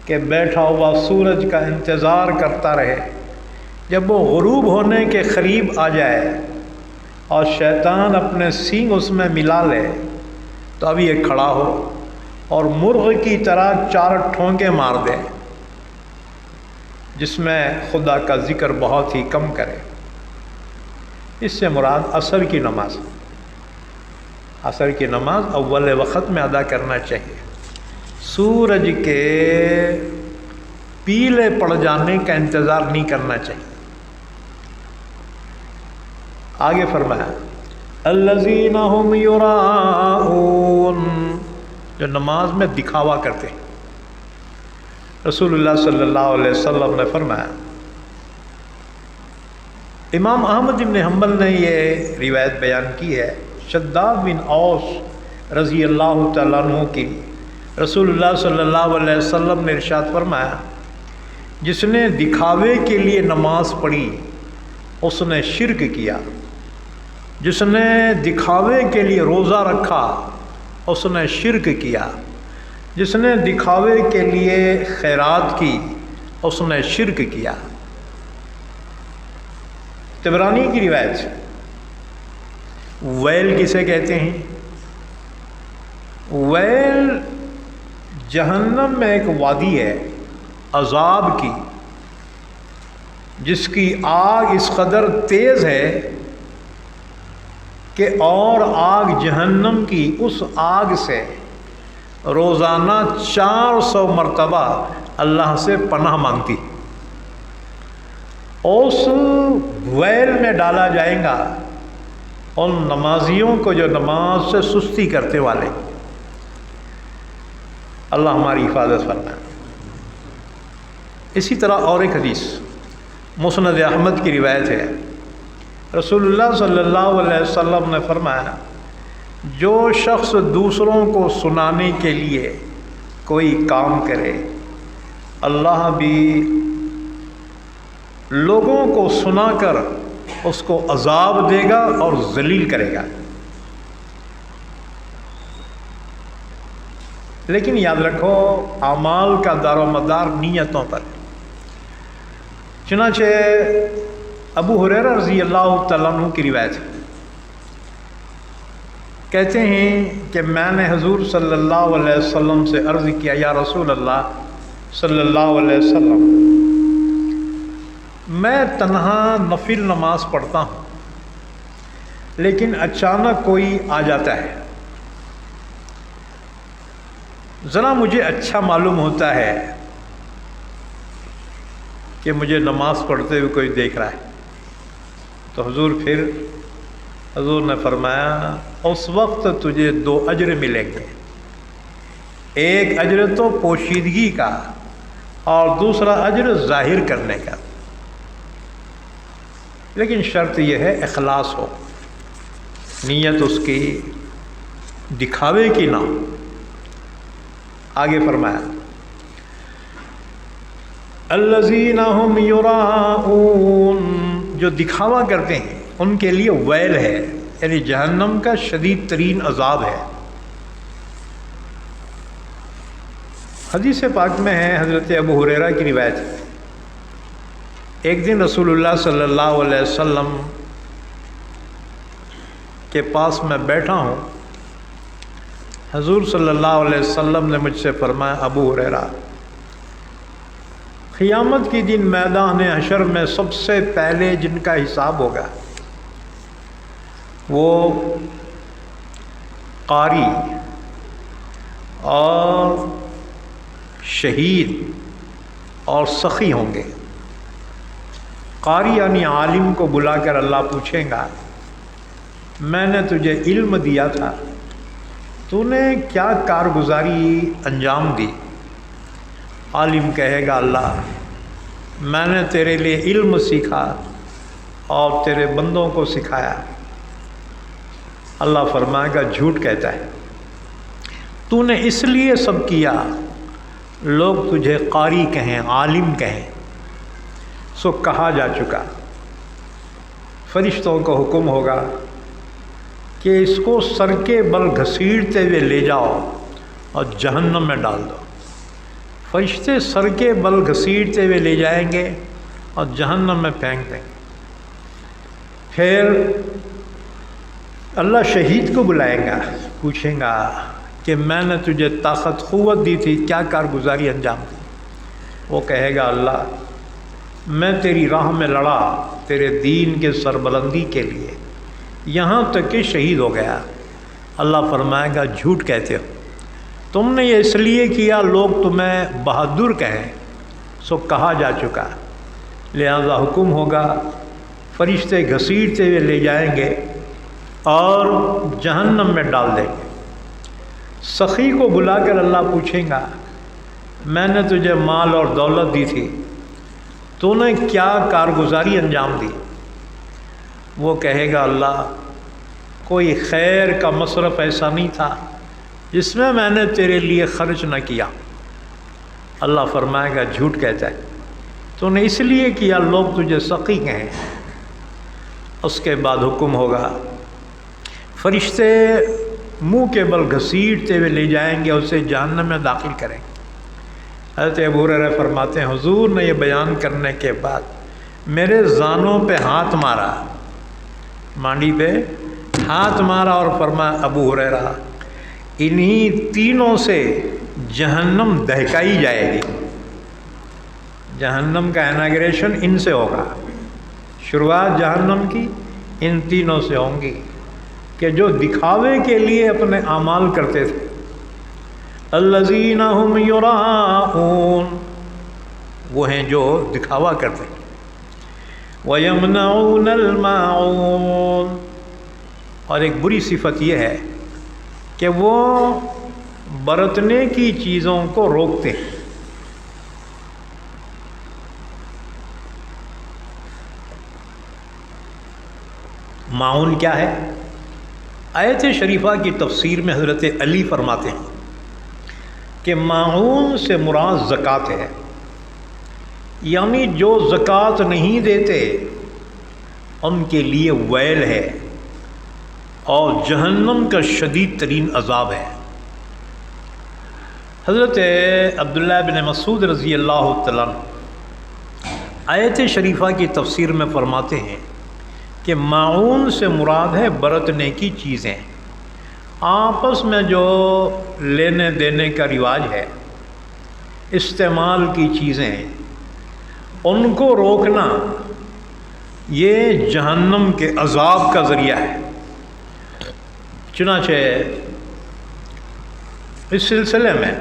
کہ بیٹھا ہوا سورج کا انتظار کرتا رہے، جب وہ غروب ہونے کے قریب آ جائے اور شیطان اپنے سینگ اس میں ملا لے تو اب یہ کھڑا ہو اور مرغ کی طرح 4 ٹھونکے مار دے، جس میں خدا کا ذکر بہت ہی کم کرے۔ اس سے مراد عصر کی نماز، عصر کی نماز اول وقت میں ادا کرنا چاہیے، سورج کے پیلے پڑ جانے کا انتظار نہیں کرنا چاہیے۔ آگے فرمایا، الذین هم یراؤون، جو نماز میں دکھاوا کرتے ہیں۔ رسول اللہ صلی اللہ علیہ وسلم نے فرمایا، امام احمد بن حنبل نے یہ روایت بیان کی ہے، شداد بن اوس رضی اللہ تعالیٰ عنہ کی، رسول اللہ صلی اللہ علیہ وسلم نے ارشاد فرمایا، جس نے دکھاوے کے لیے نماز پڑھی اس نے شرک کیا، جس نے دکھاوے کے لیے روزہ رکھا اس نے شرک کیا، جس نے دکھاوے کے لیے خیرات کی اس نے شرک کیا۔ طبرانی کی روایت سے ویل کسے کہتے ہیں؟ ویل جہنم میں ایک وادی ہے عذاب کی، جس کی آگ اس قدر تیز ہے کہ اور آگ جہنم کی اس آگ سے روزانہ 400 مرتبہ اللہ سے پناہ مانگتی، اس ویل میں ڈالا جائے گا ان نمازیوں کو جو نماز سے سستی کرتے والے۔ اللہ ہماری حفاظت فرمائے۔ اسی طرح اور ایک حدیث مسند احمد کی روایت ہے، رسول اللہ صلی اللہ علیہ وسلم نے فرمایا، جو شخص دوسروں کو سنانے کے لیے کوئی کام کرے، اللہ بھی لوگوں کو سنا کر اس کو عذاب دے گا اور ذلیل کرے گا۔ لیکن یاد رکھو اعمال کا دار و مدار نیتوں پر۔ چنانچہ ابو ہریرہ رضی اللہ تعالیٰ عنہ کی روایت ہے، کہتے ہیں کہ میں نے حضور صلی اللہ علیہ وسلم سے عرض کیا، یا رسول اللہ صلی اللہ علیہ وسلم، میں تنہا نفل نماز پڑھتا ہوں لیکن اچانک کوئی آ جاتا ہے، ذرا مجھے اچھا معلوم ہوتا ہے کہ مجھے نماز پڑھتے ہوئے کوئی دیکھ رہا ہے، تو حضور نے فرمایا اس وقت تجھے 2 اجر ملیں گے، ایک اجر تو پوشیدگی کا اور دوسرا اجر ظاہر کرنے کا، لیکن شرط یہ ہے اخلاص ہو، نیت اس کی دکھاوے کی نہ ہو۔ آگے فرمایا الذین ھم یراؤون، جو دکھاوا کرتے ہیں ان کے لیے ویل ہے، یعنی جہنم کا شدید ترین عذاب ہے۔ حدیث پاک میں ہے، حضرت ابو ہریرہ کی روایت ہے، ایک دن رسول اللہ صلی اللہ علیہ وسلم کے پاس میں بیٹھا ہوں، حضور صلی اللہ علیہ وسلم نے مجھ سے فرمایا، ابو ہریرہ، قیامت کی دن میدان حشر میں سب سے پہلے جن کا حساب ہوگا وہ قاری اور شہید اور سخی ہوں گے۔ قاری یعنی عالم کو بلا کر اللہ پوچھیں گا، میں نے تجھے علم دیا تھا، تو نے کیا کارگزاری انجام دی؟ عالم کہے گا، اللہ میں نے تیرے لیے علم سیکھا اور تیرے بندوں کو سکھایا۔ اللہ فرمائے گا، جھوٹ کہتا ہے، تو نے اس لیے سب کیا لوگ تجھے قاری کہیں، عالم کہیں، سو کہا جا چکا۔ فرشتوں کو حکم ہوگا کہ اس کو سر کے بل گھسیٹتے ہوئے لے جاؤ اور جہنم میں ڈال دو۔ فرشتے سر کے بل گھسیٹتے ہوئے لے جائیں گے اور جہنم میں پھینک دیں گے۔ پھر اللہ شہید کو بلائے گا، پوچھیں گا کہ میں نے تجھے طاقت قوت دی تھی، کیا کارگزاری انجام دی؟ وہ کہے گا، اللہ میں تیری راہ میں لڑا تیرے دین کے سربلندی کے لیے، یہاں تک کہ شہید ہو گیا۔ اللہ فرمائے گا، جھوٹ کہتے ہو، تم نے یہ اس لیے کیا لوگ تمہیں بہادر کہیں، سو کہا جا چکا۔ لہذا حکم ہوگا، فرشتے گھسیٹتے ہوئے لے جائیں گے اور جہنم میں ڈال دیں گے۔ سخی کو بلا کر اللہ پوچھیں گا، میں نے تجھے مال اور دولت دی تھی، تو نے کیا کارگزاری انجام دی؟ وہ کہے گا، اللہ کوئی خیر کا مصرف ایسا نہیں تھا جس میں نے تیرے لیے خرچ نہ کیا۔ اللہ فرمائے گا، جھوٹ کہتا ہے، تو نے اس لیے کیا لوگ تجھے سخی کہیں۔ اس کے بعد حکم ہوگا، فرشتے منہ کے بل گھسیٹتے ہوئے لے جائیں گے، اسے جہنم میں داخل کریں گے۔ حضرت ابو ہریرہ فرماتے ہیں حضور نے یہ بیان کرنے کے بعد میرے زانوں پہ ہاتھ مارا، مانڈی پہ ہاتھ مارا اور فرمایا ابو ہریرہ انہی تینوں سے جہنم دہکائی جائے گی۔ جہنم کا اناگریشن ان سے ہوگا، شروعات جہنم کی ان تینوں سے ہوں گی کہ جو دکھاوے کے لیے اپنے اعمال کرتے تھے۔ الذین هم یراؤون، وہ ہیں جو دکھاوا کرتے ہیں۔ وَيَمْنَعُونَ الْمَاعُونَ، اور ایک بری صفت یہ ہے کہ وہ برتنے کی چیزوں کو روکتے ہیں۔ معاون کیا ہے؟ آیت شریفہ کی تفسیر میں حضرت علی فرماتے ہیں کہ معاون سے مراد زکوٰۃ ہے، یعنی جو زکوٰۃ نہیں دیتے ان کے لیے ویل ہے اور جہنم کا شدید ترین عذاب ہے۔ حضرت عبداللہ بن مسعود رضی اللہ تعالیٰ عنہ آیت شریفہ کی تفسیر میں فرماتے ہیں کہ معاون سے مراد ہے برتنے کی چیزیں، آپس میں جو لینے دینے کا رواج ہے، استعمال کی چیزیں، ان کو روکنا یہ جہنم کے عذاب کا ذریعہ ہے۔ چنانچہ اس سلسلے میں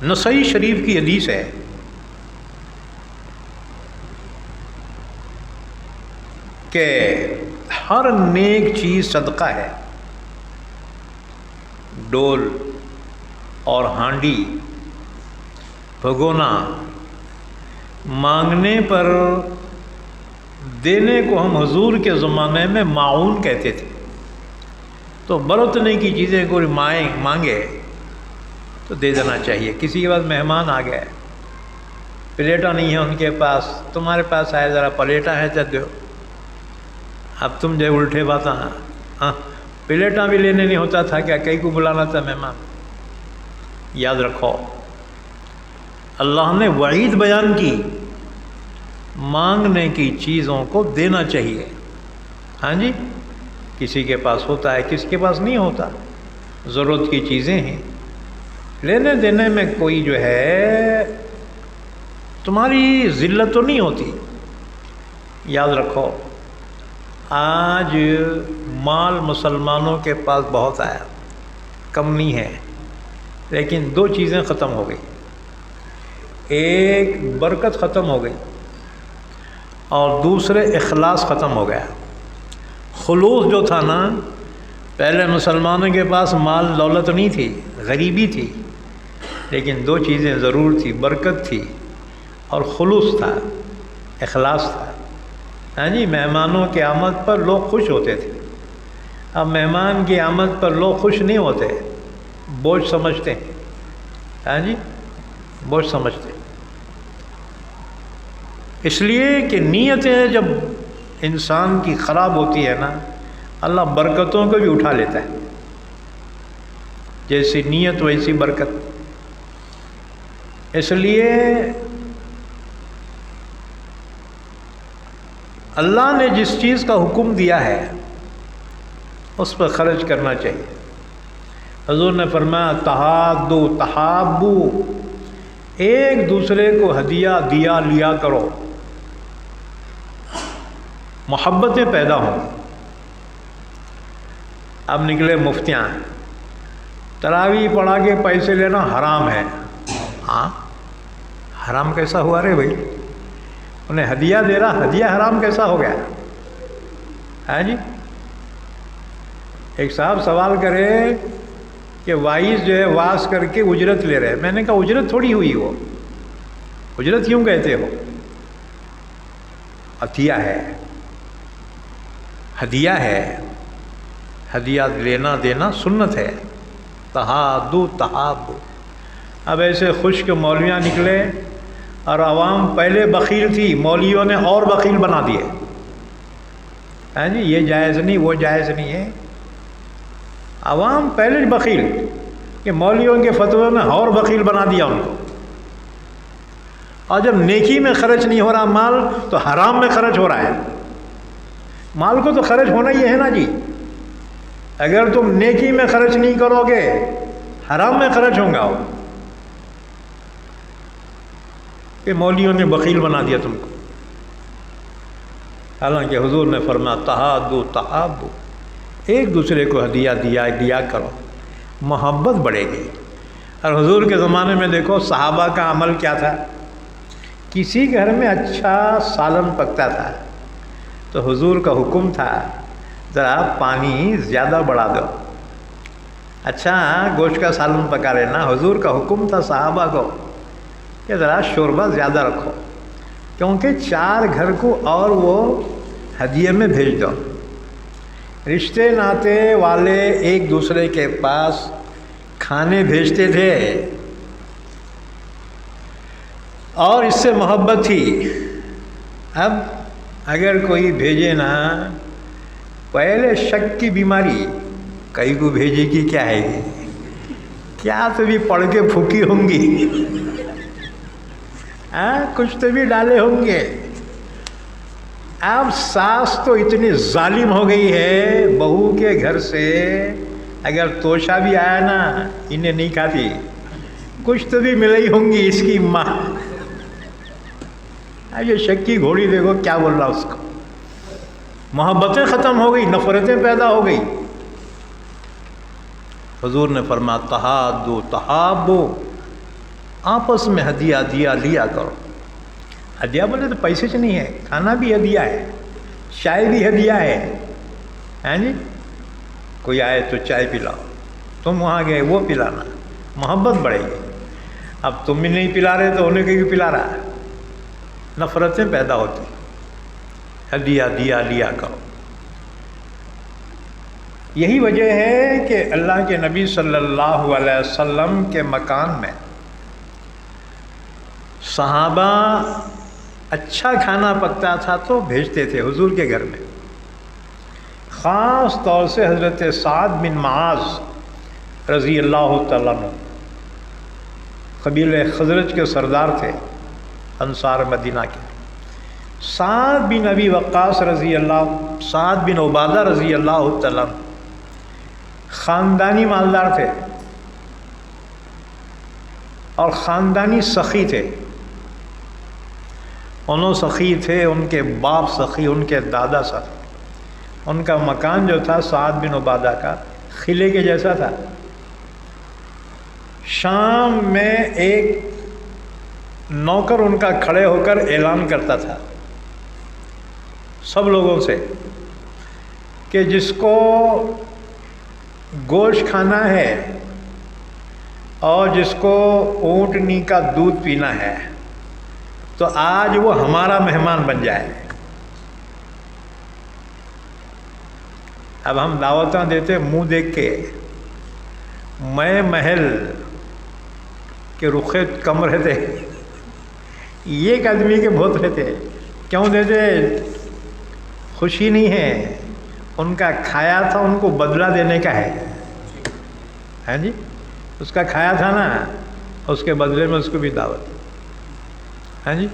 نسائی شریف کی حدیث ہے کہ ہر نیک چیز صدقہ ہے، ڈول اور ہانڈی، بھگونا، مانگنے پر دینے کو ہم حضور کے زمانے میں معاون کہتے تھے۔ تو برتنے کی چیزیں کوئی مانگے تو دے دینا چاہیے۔ کسی کے پاس مہمان آ گئے، پلیٹاں نہیں ہیں ان کے پاس، تمہارے پاس آئے ذرا پلیٹاں ہیں تو دو۔ اب تم جو الٹے باتاں، ہاں پلیٹاں بھی لینے نہیں ہوتا تھا کیا؟ کئی کو بلانا تھا مہمان۔ یاد رکھو اللہ نے وعید بیان کی، مانگنے کی چیزوں کو دینا چاہیے۔ ہاں جی، کسی کے پاس ہوتا ہے، کسی کے پاس نہیں ہوتا، ضرورت کی چیزیں ہیں، لینے دینے میں کوئی جو ہے تمہاری ذلت تو نہیں ہوتی۔ یاد رکھو آج مال مسلمانوں کے پاس بہت آیا، کم نہیں ہے، لیکن دو چیزیں ختم ہو گئی۔ ایک برکت ختم ہو گئی اور دوسرے اخلاص ختم ہو گیا۔ خلوص جو تھا نا، پہلے مسلمانوں کے پاس مال دولت نہیں تھی، غریبی تھی، لیکن دو چیزیں ضرور تھی، برکت تھی اور خلوص تھا، اخلاص تھا۔ ہاں جی، مہمانوں کی آمد پر لوگ خوش ہوتے تھے۔ اب مہمان کی آمد پر لوگ خوش نہیں ہوتے، بوجھ سمجھتے ہیں۔ ہاں جی، بوجھ سمجھتے ہیں۔ اس لیے کہ نیتیں جب انسان کی خراب ہوتی ہے نا، اللہ برکتوں کو بھی اٹھا لیتا ہے۔ جیسی نیت ویسی برکت۔ اس لیے اللہ نے جس چیز کا حکم دیا ہے اس پر خرچ کرنا چاہیے۔ حضور نے فرمایا تحادو تحابو، ایک دوسرے کو ہدیہ دیا لیا کرو، محبتیں پیدا ہوں۔ اب نکلے مفتیاں، تراویح پڑھا کے پیسے لینا حرام ہے۔ ہاں حرام کیسا ہوا رے بھائی؟ انہیں ہدیہ دے رہا، ہدیہ حرام کیسا ہو گیا؟ ہاں جی، ایک صاحب سوال کرے کہ وائز جو ہے واز کر کے اجرت لے رہے۔ میں نے کہا اجرت تھوڑی ہوئی، وہ اجرت کیوں کہتے ہو؟ عطیہ ہے، ہدیہ ہے، ہدیہ لینا دینا سنت ہے۔ تحادو تحابو۔ اب ایسے خشک مولویاں نکلے اور عوام پہلے بخیل تھی، مولویوں نے اور بخیل بنا دیے۔ ہاں جی، یہ جائز نہیں، وہ جائز نہیں ہے۔ عوام پہلے بخیل کہ مولویوں کے فتوے میں اور بخیل بنا دیا ان کو، اور جب نیکی میں خرچ نہیں ہو رہا مال تو حرام میں خرچ ہو رہا ہے۔ مال کو تو خرچ ہونا ہی ہے نا جی، اگر تم نیکی میں خرچ نہیں کرو گے حرام میں خرچ ہوں گا، کہ مولویوں نے بخیل بنا دیا تم کو۔ حالانکہ حضور نے فرمایا تحادو تحابو، ایک دوسرے کو ہدیہ دیا کرو، محبت بڑھے گی۔ اور حضور کے زمانے میں دیکھو صحابہ کا عمل کیا تھا، کسی گھر میں اچھا سالن پکتا تھا تو حضور کا حکم تھا ذرا پانی زیادہ بڑھا دو، اچھا گوشت کا سالن پکا لینا، حضور کا حکم تھا صحابہ کو کہ ذرا شوربہ زیادہ رکھو، کیونکہ 4 گھر کو اور وہ ہدیے میں بھیج دو۔ رشتے ناتے والے ایک دوسرے کے پاس کھانے بھیجتے تھے اور اس سے محبت تھی۔ اب اگر کوئی بھیجے نا، پہلے شک کی بیماری، کئی کو بھیجے گی کیا ہے گی، کیا تو بھی پڑھ کے پھوکی ہوں گی، کچھ تو بھی ڈالے ہوں گے۔ اب ساس تو اتنی ظالم ہو گئی ہے، بہو کے گھر سے اگر توشہ بھی آیا نا انہیں نہیں کھاتی، کچھ تو بھی ملی ہوں گی اس کی ماں۔ یہ شک کی گھوڑی دیکھو کیا بول رہا اس کو، محبتیں ختم ہو گئی، نفرتیں پیدا ہو گئی۔ حضور نے فرمایا تحادو تحابو، آپس میں ہدیہ لیا کرو۔ ہدیہ بولے تو پیسے سے نہیں ہے، کھانا بھی ہدیہ ہے، چائے بھی ہدیہ ہے، ہیں جی، کوئی آئے تو چائے پلاؤ، تم وہاں گئے وہ پلانا، محبت بڑھے گی۔ اب تم بھی نہیں پلا رہے تو انہیں کیوں پلا رہا، نفرتیں پیدا ہوتی۔ ہدیہ لیا کرو۔ یہی وجہ ہے کہ اللہ کے نبی صلی اللہ علیہ وسلم کے مکان میں صحابہ اچھا کھانا پکتا تھا تو بھیجتے تھے حضور کے گھر میں، خاص طور سے حضرت سعد بن معاذ رضی اللہ تعالیٰ عنہ، قبیلہ خزرج کے سردار تھے انصار مدینہ کے۔ سعد بن ابی وقاص رضی اللہ، سعد بن عبادہ رضی اللہ تعالیٰ عنہ خاندانی مالدار تھے اور خاندانی سخی تھے، انہوں سخی تھے، ان کے باپ سخی، ان کے دادا سخی۔ ان کا مکان جو تھا سعد بن عبادہ کا قلعے کے جیسا تھا۔ شام میں ایک نوکر ان کا کھڑے ہو کر اعلان کرتا تھا سب لوگوں سے کہ جس کو گوشت کھانا ہے اور جس کو اونٹنی کا دودھ پینا ہے تو آج وہ ہمارا مہمان بن جائے۔ اب ہم دعوتاں دیتے منہ دیکھ کے، میں محل کے رخے کم رہتے، ایک آدمی کے بہت رہتے، کیوں دیتے؟ خوشی نہیں ہے، ان کا کھایا تھا ان کو بدلہ دینے کا ہے، ہاں جی، اس کا کھایا تھا نا، اس کے بدلے میں اس کو بھی دعوت، ہاں جی۔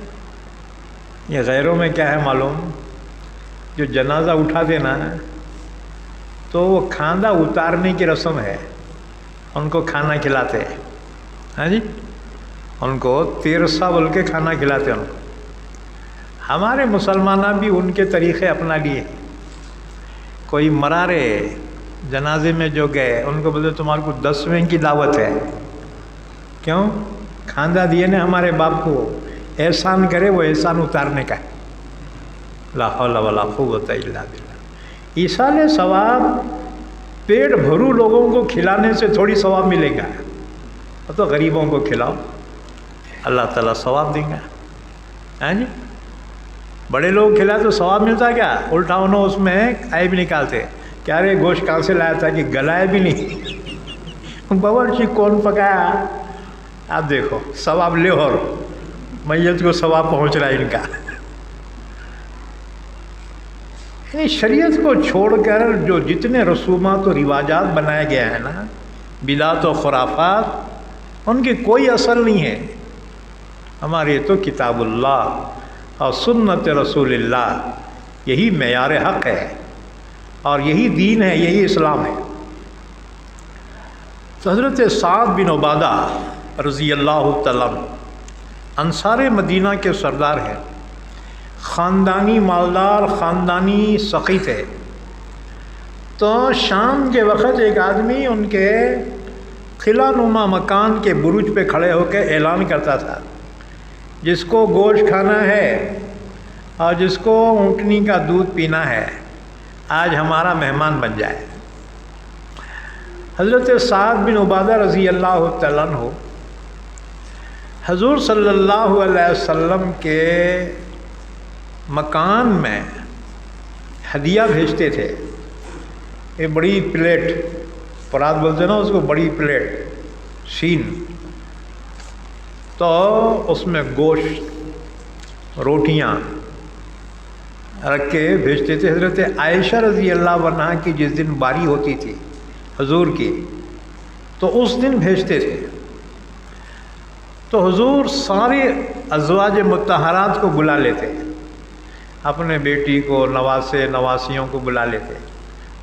یہ غیروں میں کیا ہے معلوم، جو جنازہ اٹھاتے نا تو وہ کھاندہ اتارنے کی رسم ہے، ان کو کھانا کھلاتے، ہاں جی، ان کو تیرسا بول کے کھانا کھلاتے ان کو۔ ہمارے مسلمانہ بھی ان کے طریقے اپنا لیے، کوئی مرارے جنازے میں جو گئے ان کو بولتے تمہارے کو 10ویں کی دعوت ہے، کیوں؟ کھاندہ دیے نے ہمارے باپ کو، احسان کرے وہ احسان اتارنے کا ہے۔ لا حول ولا قوت الا باللہ۔ ایصال ثواب پیٹ بھرو لوگوں کو کھلانے سے تھوڑی ثواب ملے گا، تو غریبوں کو کھلاؤ، اللہ تعالیٰ ثواب دیں گا، ہاں جی۔ بڑے لوگ کھلائے تو ثواب ملتا ہے کیا؟ الٹا انہوں اس میں عیب نکالتے، کیا رے گوشت کہاں سے لایا تھا کہ گلائے بھی نہیں، باورچی کون پکایا؟ آپ دیکھو ثواب لے، اور میت کو ثواب پہنچ رہا ہے ان کا۔ یعنی شریعت کو چھوڑ کر جو جتنے رسومات و رواجات بنائے گئے ہیں نا، بدعت و خرافات، ان کی کوئی اصل نہیں ہے۔ ہمارے تو کتاب اللہ اور سنت رسول اللہ، یہی معیار حق ہے اور یہی دین ہے، یہی اسلام ہے۔ تو حضرت سعد بن عبادہ رضی اللہ تعالیٰ انصار مدینہ کے سردار ہیں، خاندانی مالدار، خاندانی سخی تھے۔ تو شام کے وقت ایک آدمی ان کے قلعہ نما مکان کے برج پہ کھڑے ہو کے اعلان کرتا تھا، جس کو گوشت کھانا ہے اور جس کو اونٹنی کا دودھ پینا ہے، آج ہمارا مہمان بن جائے۔ حضرت سعد بن عبادہ رضی اللہ تعالیٰ عنہ حضور صلی اللہ علیہ وسلم کے مکان میں ہدیہ بھیجتے تھے۔ یہ بڑی پلیٹ، پرات بولتے نا اس کو، بڑی پلیٹ شین، تو اس میں گوشت، روٹیاں رکھ کے بھیجتے تھے۔ حضرت عائشہ رضی اللہ عنہا کی جس دن باری ہوتی تھی حضور کی، تو اس دن بھیجتے تھے۔ تو حضور سارے ازواج مطہرات کو بلا لیتے، اپنے بیٹی کو، نواسے نواسیوں کو بلا لیتے،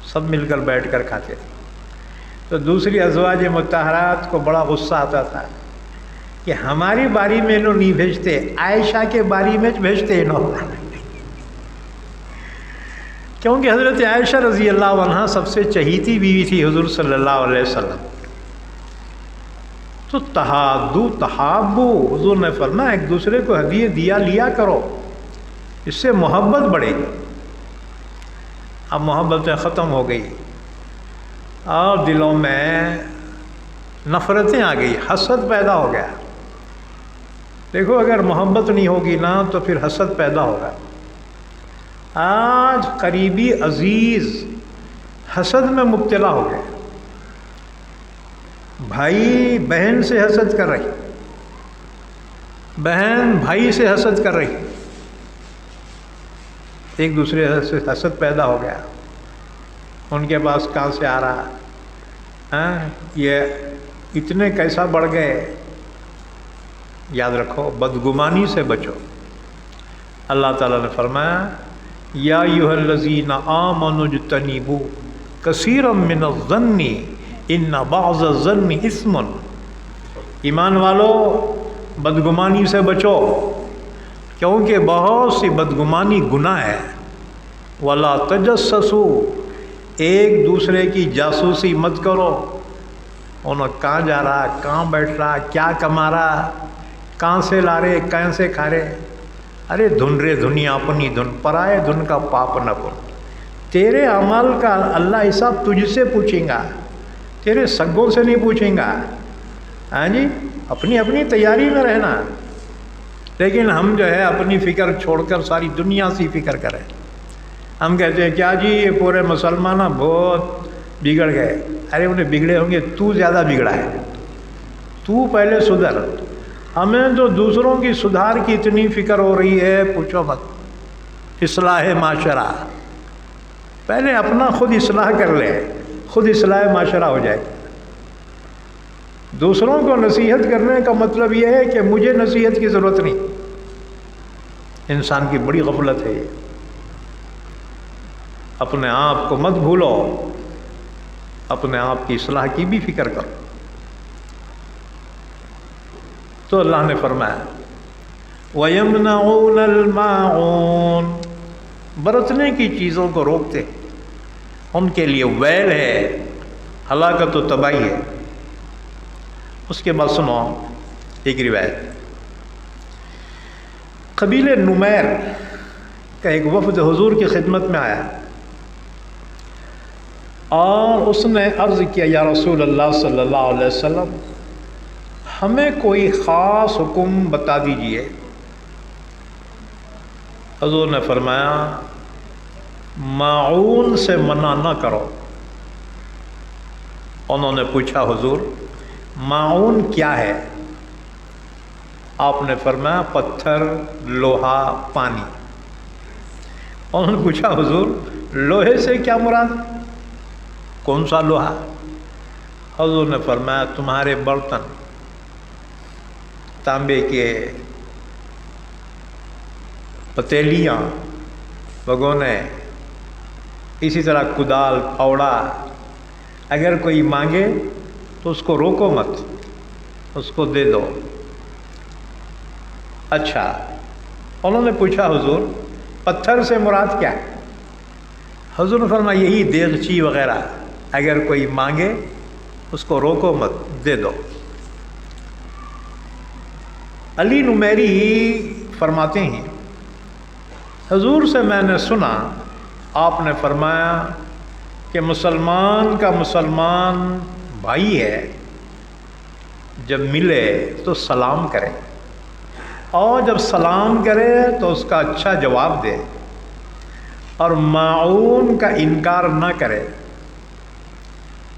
سب مل کر بیٹھ کر کھاتے تھے۔ تو دوسری ازواج مطہرات کو بڑا غصہ آتا تھا کہ ہماری باری میں انہوں نہیں بھیجتے، عائشہ کے باری میں بھیجتے انہوں، کیونکہ حضرت عائشہ رضی اللہ عنہا سب سے چہیتی بیوی تھی حضور صلی اللہ علیہ وسلم۔ تو تحادو تحابو، حضور نے فرمایا ایک دوسرے کو ہدیے دیا لیا کرو، اس سے محبت بڑھے گی۔ اب محبتیں ختم ہو گئی اور دلوں میں نفرتیں آ گئی، حسد پیدا ہو گیا۔ دیکھو اگر محبت نہیں ہوگی نا تو پھر حسد پیدا ہوگا۔ آج قریبی عزیز حسد میں مبتلا ہو گئے، بھائی بہن سے حسد کر رہی، بہن بھائی سے حسد کر رہی، ایک دوسرے سے حسد پیدا ہو گیا۔ ان کے پاس کہاں سے آ رہا، یہ اتنے کیسا بڑھ گئے۔ یاد رکھو بدگمانی سے بچو۔ اللہ تعالیٰ نے فرمایا یا ایھا الذین آمنوا اجتنبوا کثیرا من الظن ان بعض الظن اثم۔ ایمان والو بدگمانی سے بچو، کیونکہ بہت سی بدگمانی گناہ ہے۔ ولا تجسسوا، ایک دوسرے کی جاسوسی مت کرو، انہوں کہاں جا رہا، کہاں بیٹھ رہا، کیا کما رہا، کہاں سے لا رہے، کہاں سے کھا رہے۔ ارے دھن رے دنیا اپنی دھن، پرائے دھن کا پاپ نہ کن۔ تیرے عمل کا اللہ حساب تجھ سے پوچھیں گا، تیرے سگوں سے نہیں پوچھیں گا۔ ہاں جی، اپنی اپنی تیاری میں رہنا، لیکن ہم جو ہے اپنی فکر چھوڑ کر ساری دنیا سے فکر کریں۔ ہم کہتے ہیں کیا جی یہ پورے مسلمان بہت بگڑ گئے۔ ارے انہیں بگڑے ہوں گے، تو زیادہ بگڑا ہے، تو پہلے سدھر۔ ہمیں تو دوسروں کی سدھار کی اتنی فکر ہو رہی ہے پوچھو مت۔ اصلاح معاشرہ، پہلے اپنا خود اصلاح کر لے، خود اصلاح معاشرہ ہو جائے۔ دوسروں کو نصیحت کرنے کا مطلب یہ ہے کہ مجھے نصیحت کی ضرورت نہیں۔ انسان کی بڑی غفلت ہے یہ۔ اپنے آپ کو مت بھولو، اپنے آپ کی اصلاح کی بھی فکر کرو۔ تو اللہ نے فرمایا وَيَمْنَعُونَ الْمَاعُونَ، برتنے کی چیزوں کو روکتے، ان کے لیے ویل ہے، ہلاکت و تباہی ہے۔ اس کے بعد سنو ایک روایت، قبیلہ نمیر کا ایک وفد حضور کی خدمت میں آیا اور اس نے عرض کیا یا رسول اللہ صلی اللہ علیہ وسلم ہمیں کوئی خاص حکم بتا دیجئے۔ حضور نے فرمایا ماعون سے منع نہ کرو۔ انہوں نے پوچھا حضور ماعون کیا ہے؟ آپ نے فرمایا پتھر، لوہا، پانی۔ انہوں نے پوچھا حضور لوہے سے کیا مراد؟ کون سا لوہا؟ حضور نے فرمایا تمہارے برتن، تانبے کے پتیلیاں، بگونے، اسی طرح کدال، پھاوڑا، اگر کوئی مانگے تو اس کو روکو مت، اس کو دے دو۔ اچھا، انہوں نے پوچھا حضور پتھر سے مراد کیا ہے؟ حضور نے فرمایا یہی دیگچی وغیرہ، اگر کوئی مانگے اس کو روکو مت، دے دو۔ علی نمیری فرماتے ہیں حضور سے میں نے سنا آپ نے فرمایا کہ مسلمان کا مسلمان بھائی ہے، جب ملے تو سلام کرے، اور جب سلام کرے تو اس کا اچھا جواب دے، اور معاون کا انکار نہ کرے۔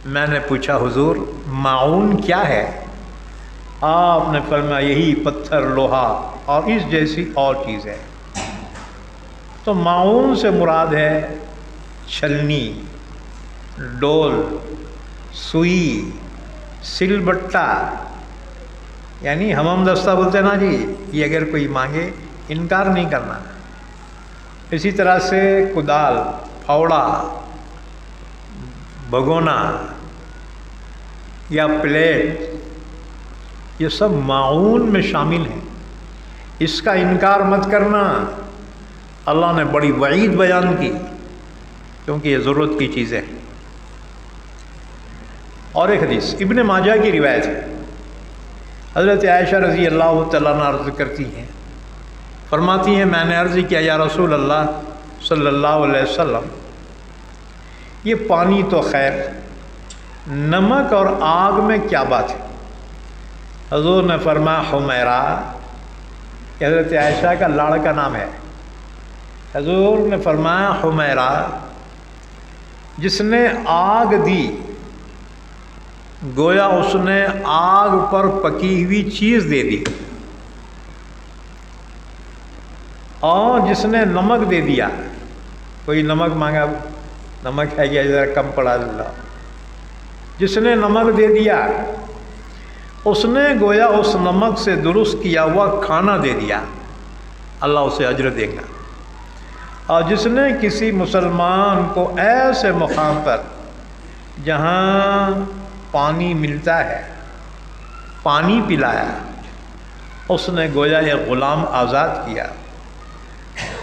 میں نے پوچھا حضور معاون کیا ہے؟ آپ نے فرمایا یہی پتھر، لوہا اور اس جیسی اور چیزیں۔ تو معاون سے مراد ہے چھلنی، ڈول، سوئی، سل بٹا، یعنی ہمم دستہ بولتے ہیں نا جی، یہ اگر کوئی مانگے انکار نہیں کرنا۔ اسی طرح سے کدال، پھاوڑا، بھگونا یا پلیٹ، یہ سب معاون میں شامل ہیں، اس کا انکار مت کرنا۔ اللہ نے بڑی وعید بیان کی، کیونکہ یہ ضرورت کی چیزیں ہیں۔ اور ایک حدیث ابن ماجہ کی روایت ہے، حضرت عائشہ رضی اللہ تعالیٰ عنہ عرض کرتی ہیں، فرماتی ہیں میں نے عرض کیا یا رسول اللہ صلی اللہ علیہ وسلم، یہ پانی تو خیر، نمک اور آگ میں کیا بات ہے؟ حضور نے فرمایا حمیرہ، کہ حضرت عائشہ کا لاڑ کا نام ہے۔ حضور نے فرمایا حمیرہ، جس نے آگ دی گویا اس نے آگ پر پکی ہوئی چیز دے دی، اور جس نے نمک دے دیا، کوئی نمک مانگا، نمک ہے یا ذرا کم پڑا اللہ، جس نے نمک دے دیا اس نے گویا اس نمک سے درست کیا ہوا کھانا دے دیا، اللہ اسے اجر دے گا۔ اور جس نے کسی مسلمان کو ایسے مقام پر جہاں پانی ملتا ہے پانی پلایا، اس نے گویا یہ غلام آزاد کیا۔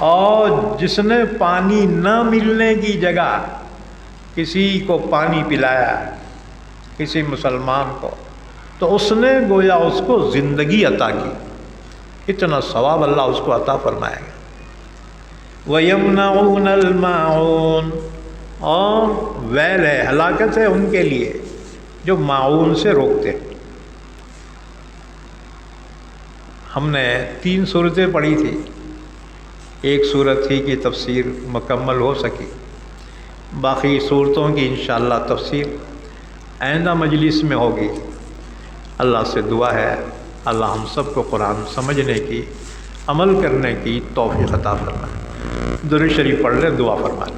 اور جس نے پانی نہ ملنے کی جگہ کسی کو پانی پلایا، کسی مسلمان کو، تو اس نے گویا اس کو زندگی عطا کی، اتنا ثواب اللہ اس کو عطا فرمائے گا۔ وَيَمْنَعُونَ الْمَاعُونَ، اور ویل ہے، ہلاکت ہے ان کے لیے جو معاون سے روکتے ہیں۔ ہم نے 3 صورتیں پڑھی تھی، ایک صورت ہی کی تفسیر مکمل ہو سکی، باقی صورتوں کی انشاءاللہ تفسیر آئندہ مجلس میں ہوگی۔ اللہ سے دعا ہے اللہ ہم سب کو قرآن سمجھنے کی، عمل کرنے کی توفیق عطا فرمائے۔ درود شریف پڑھ لیں، دعا فرمائیں۔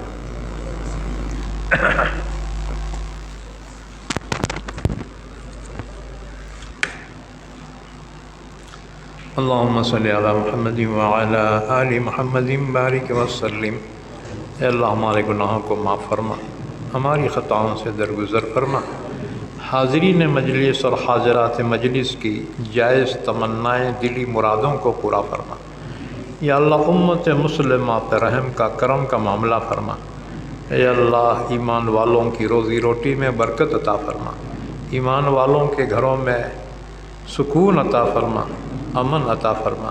اللہم صلی علی محمد وعلی آل محمد بارک وسلم۔ اے اللہ ہمارے گناہوں کو معاف فرما، ہماری خطاؤں سے درگزر فرما، حاضرین مجلس اور حاضرات مجلس کی جائز تمنائیں، دلی مرادوں کو پورا فرما۔ یا اللہ امت مسلمہ پہ رحم کا، کرم کا معاملہ فرما۔ اے اللہ ایمان والوں کی روزی روٹی میں برکت عطا فرما، ایمان والوں کے گھروں میں سکون عطا فرما، امن عطا فرما۔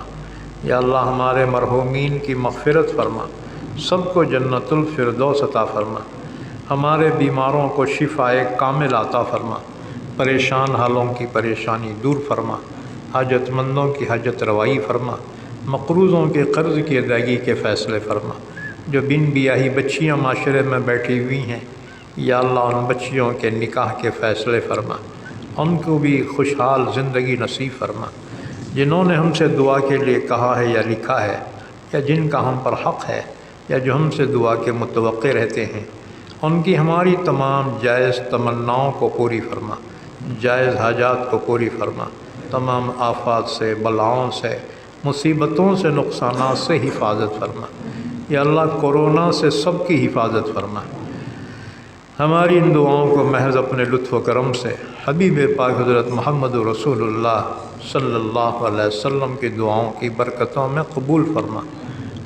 یا اللہ ہمارے مرحومین کی مغفرت فرما، سب کو جنت الفردوس عطا فرما، ہمارے بیماروں کو شفائے کامل عطا فرما، پریشان حالوں کی پریشانی دور فرما، حاجت مندوں کی حاجت روائی فرما، مقروضوں کے قرض کی ادائیگی کے فیصلے فرما۔ جو بن بیاہی بچیاں معاشرے میں بیٹھی ہوئی ہیں، یا اللہ ان بچیوں کے نکاح کے فیصلے فرما، ان کو بھی خوشحال زندگی نصیب فرما۔ جنہوں نے ہم سے دعا کے لیے کہا ہے یا لکھا ہے، یا جن کا ہم پر حق ہے، یا جو ہم سے دعا کے متوقع رہتے ہیں، ان کی ہماری تمام جائز تمناؤں کو پوری فرما، جائز حاجات کو پوری فرما، تمام آفات سے، بلاؤں سے، مصیبتوں سے، نقصانات سے حفاظت فرما۔ یا اللہ کورونا سے سب کی حفاظت فرما۔ ہماری ان دعاؤں کو محض اپنے لطف و کرم سے حبیب پاک حضرت محمد رسول اللہ صلی اللہ علیہ وسلم کی دعاؤں کی برکتوں میں قبول فرما۔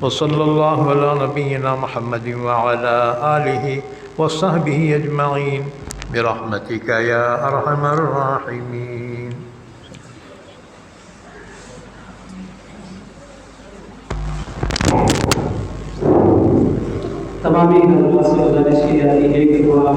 وصلی اللہ علی نبینا محمد وعلی آلہ وصحبہ اجمعین برحمتک یا ارحم الراحمین۔ تمامی حضرات سے گزارش کی جاتی ہے کہ دعا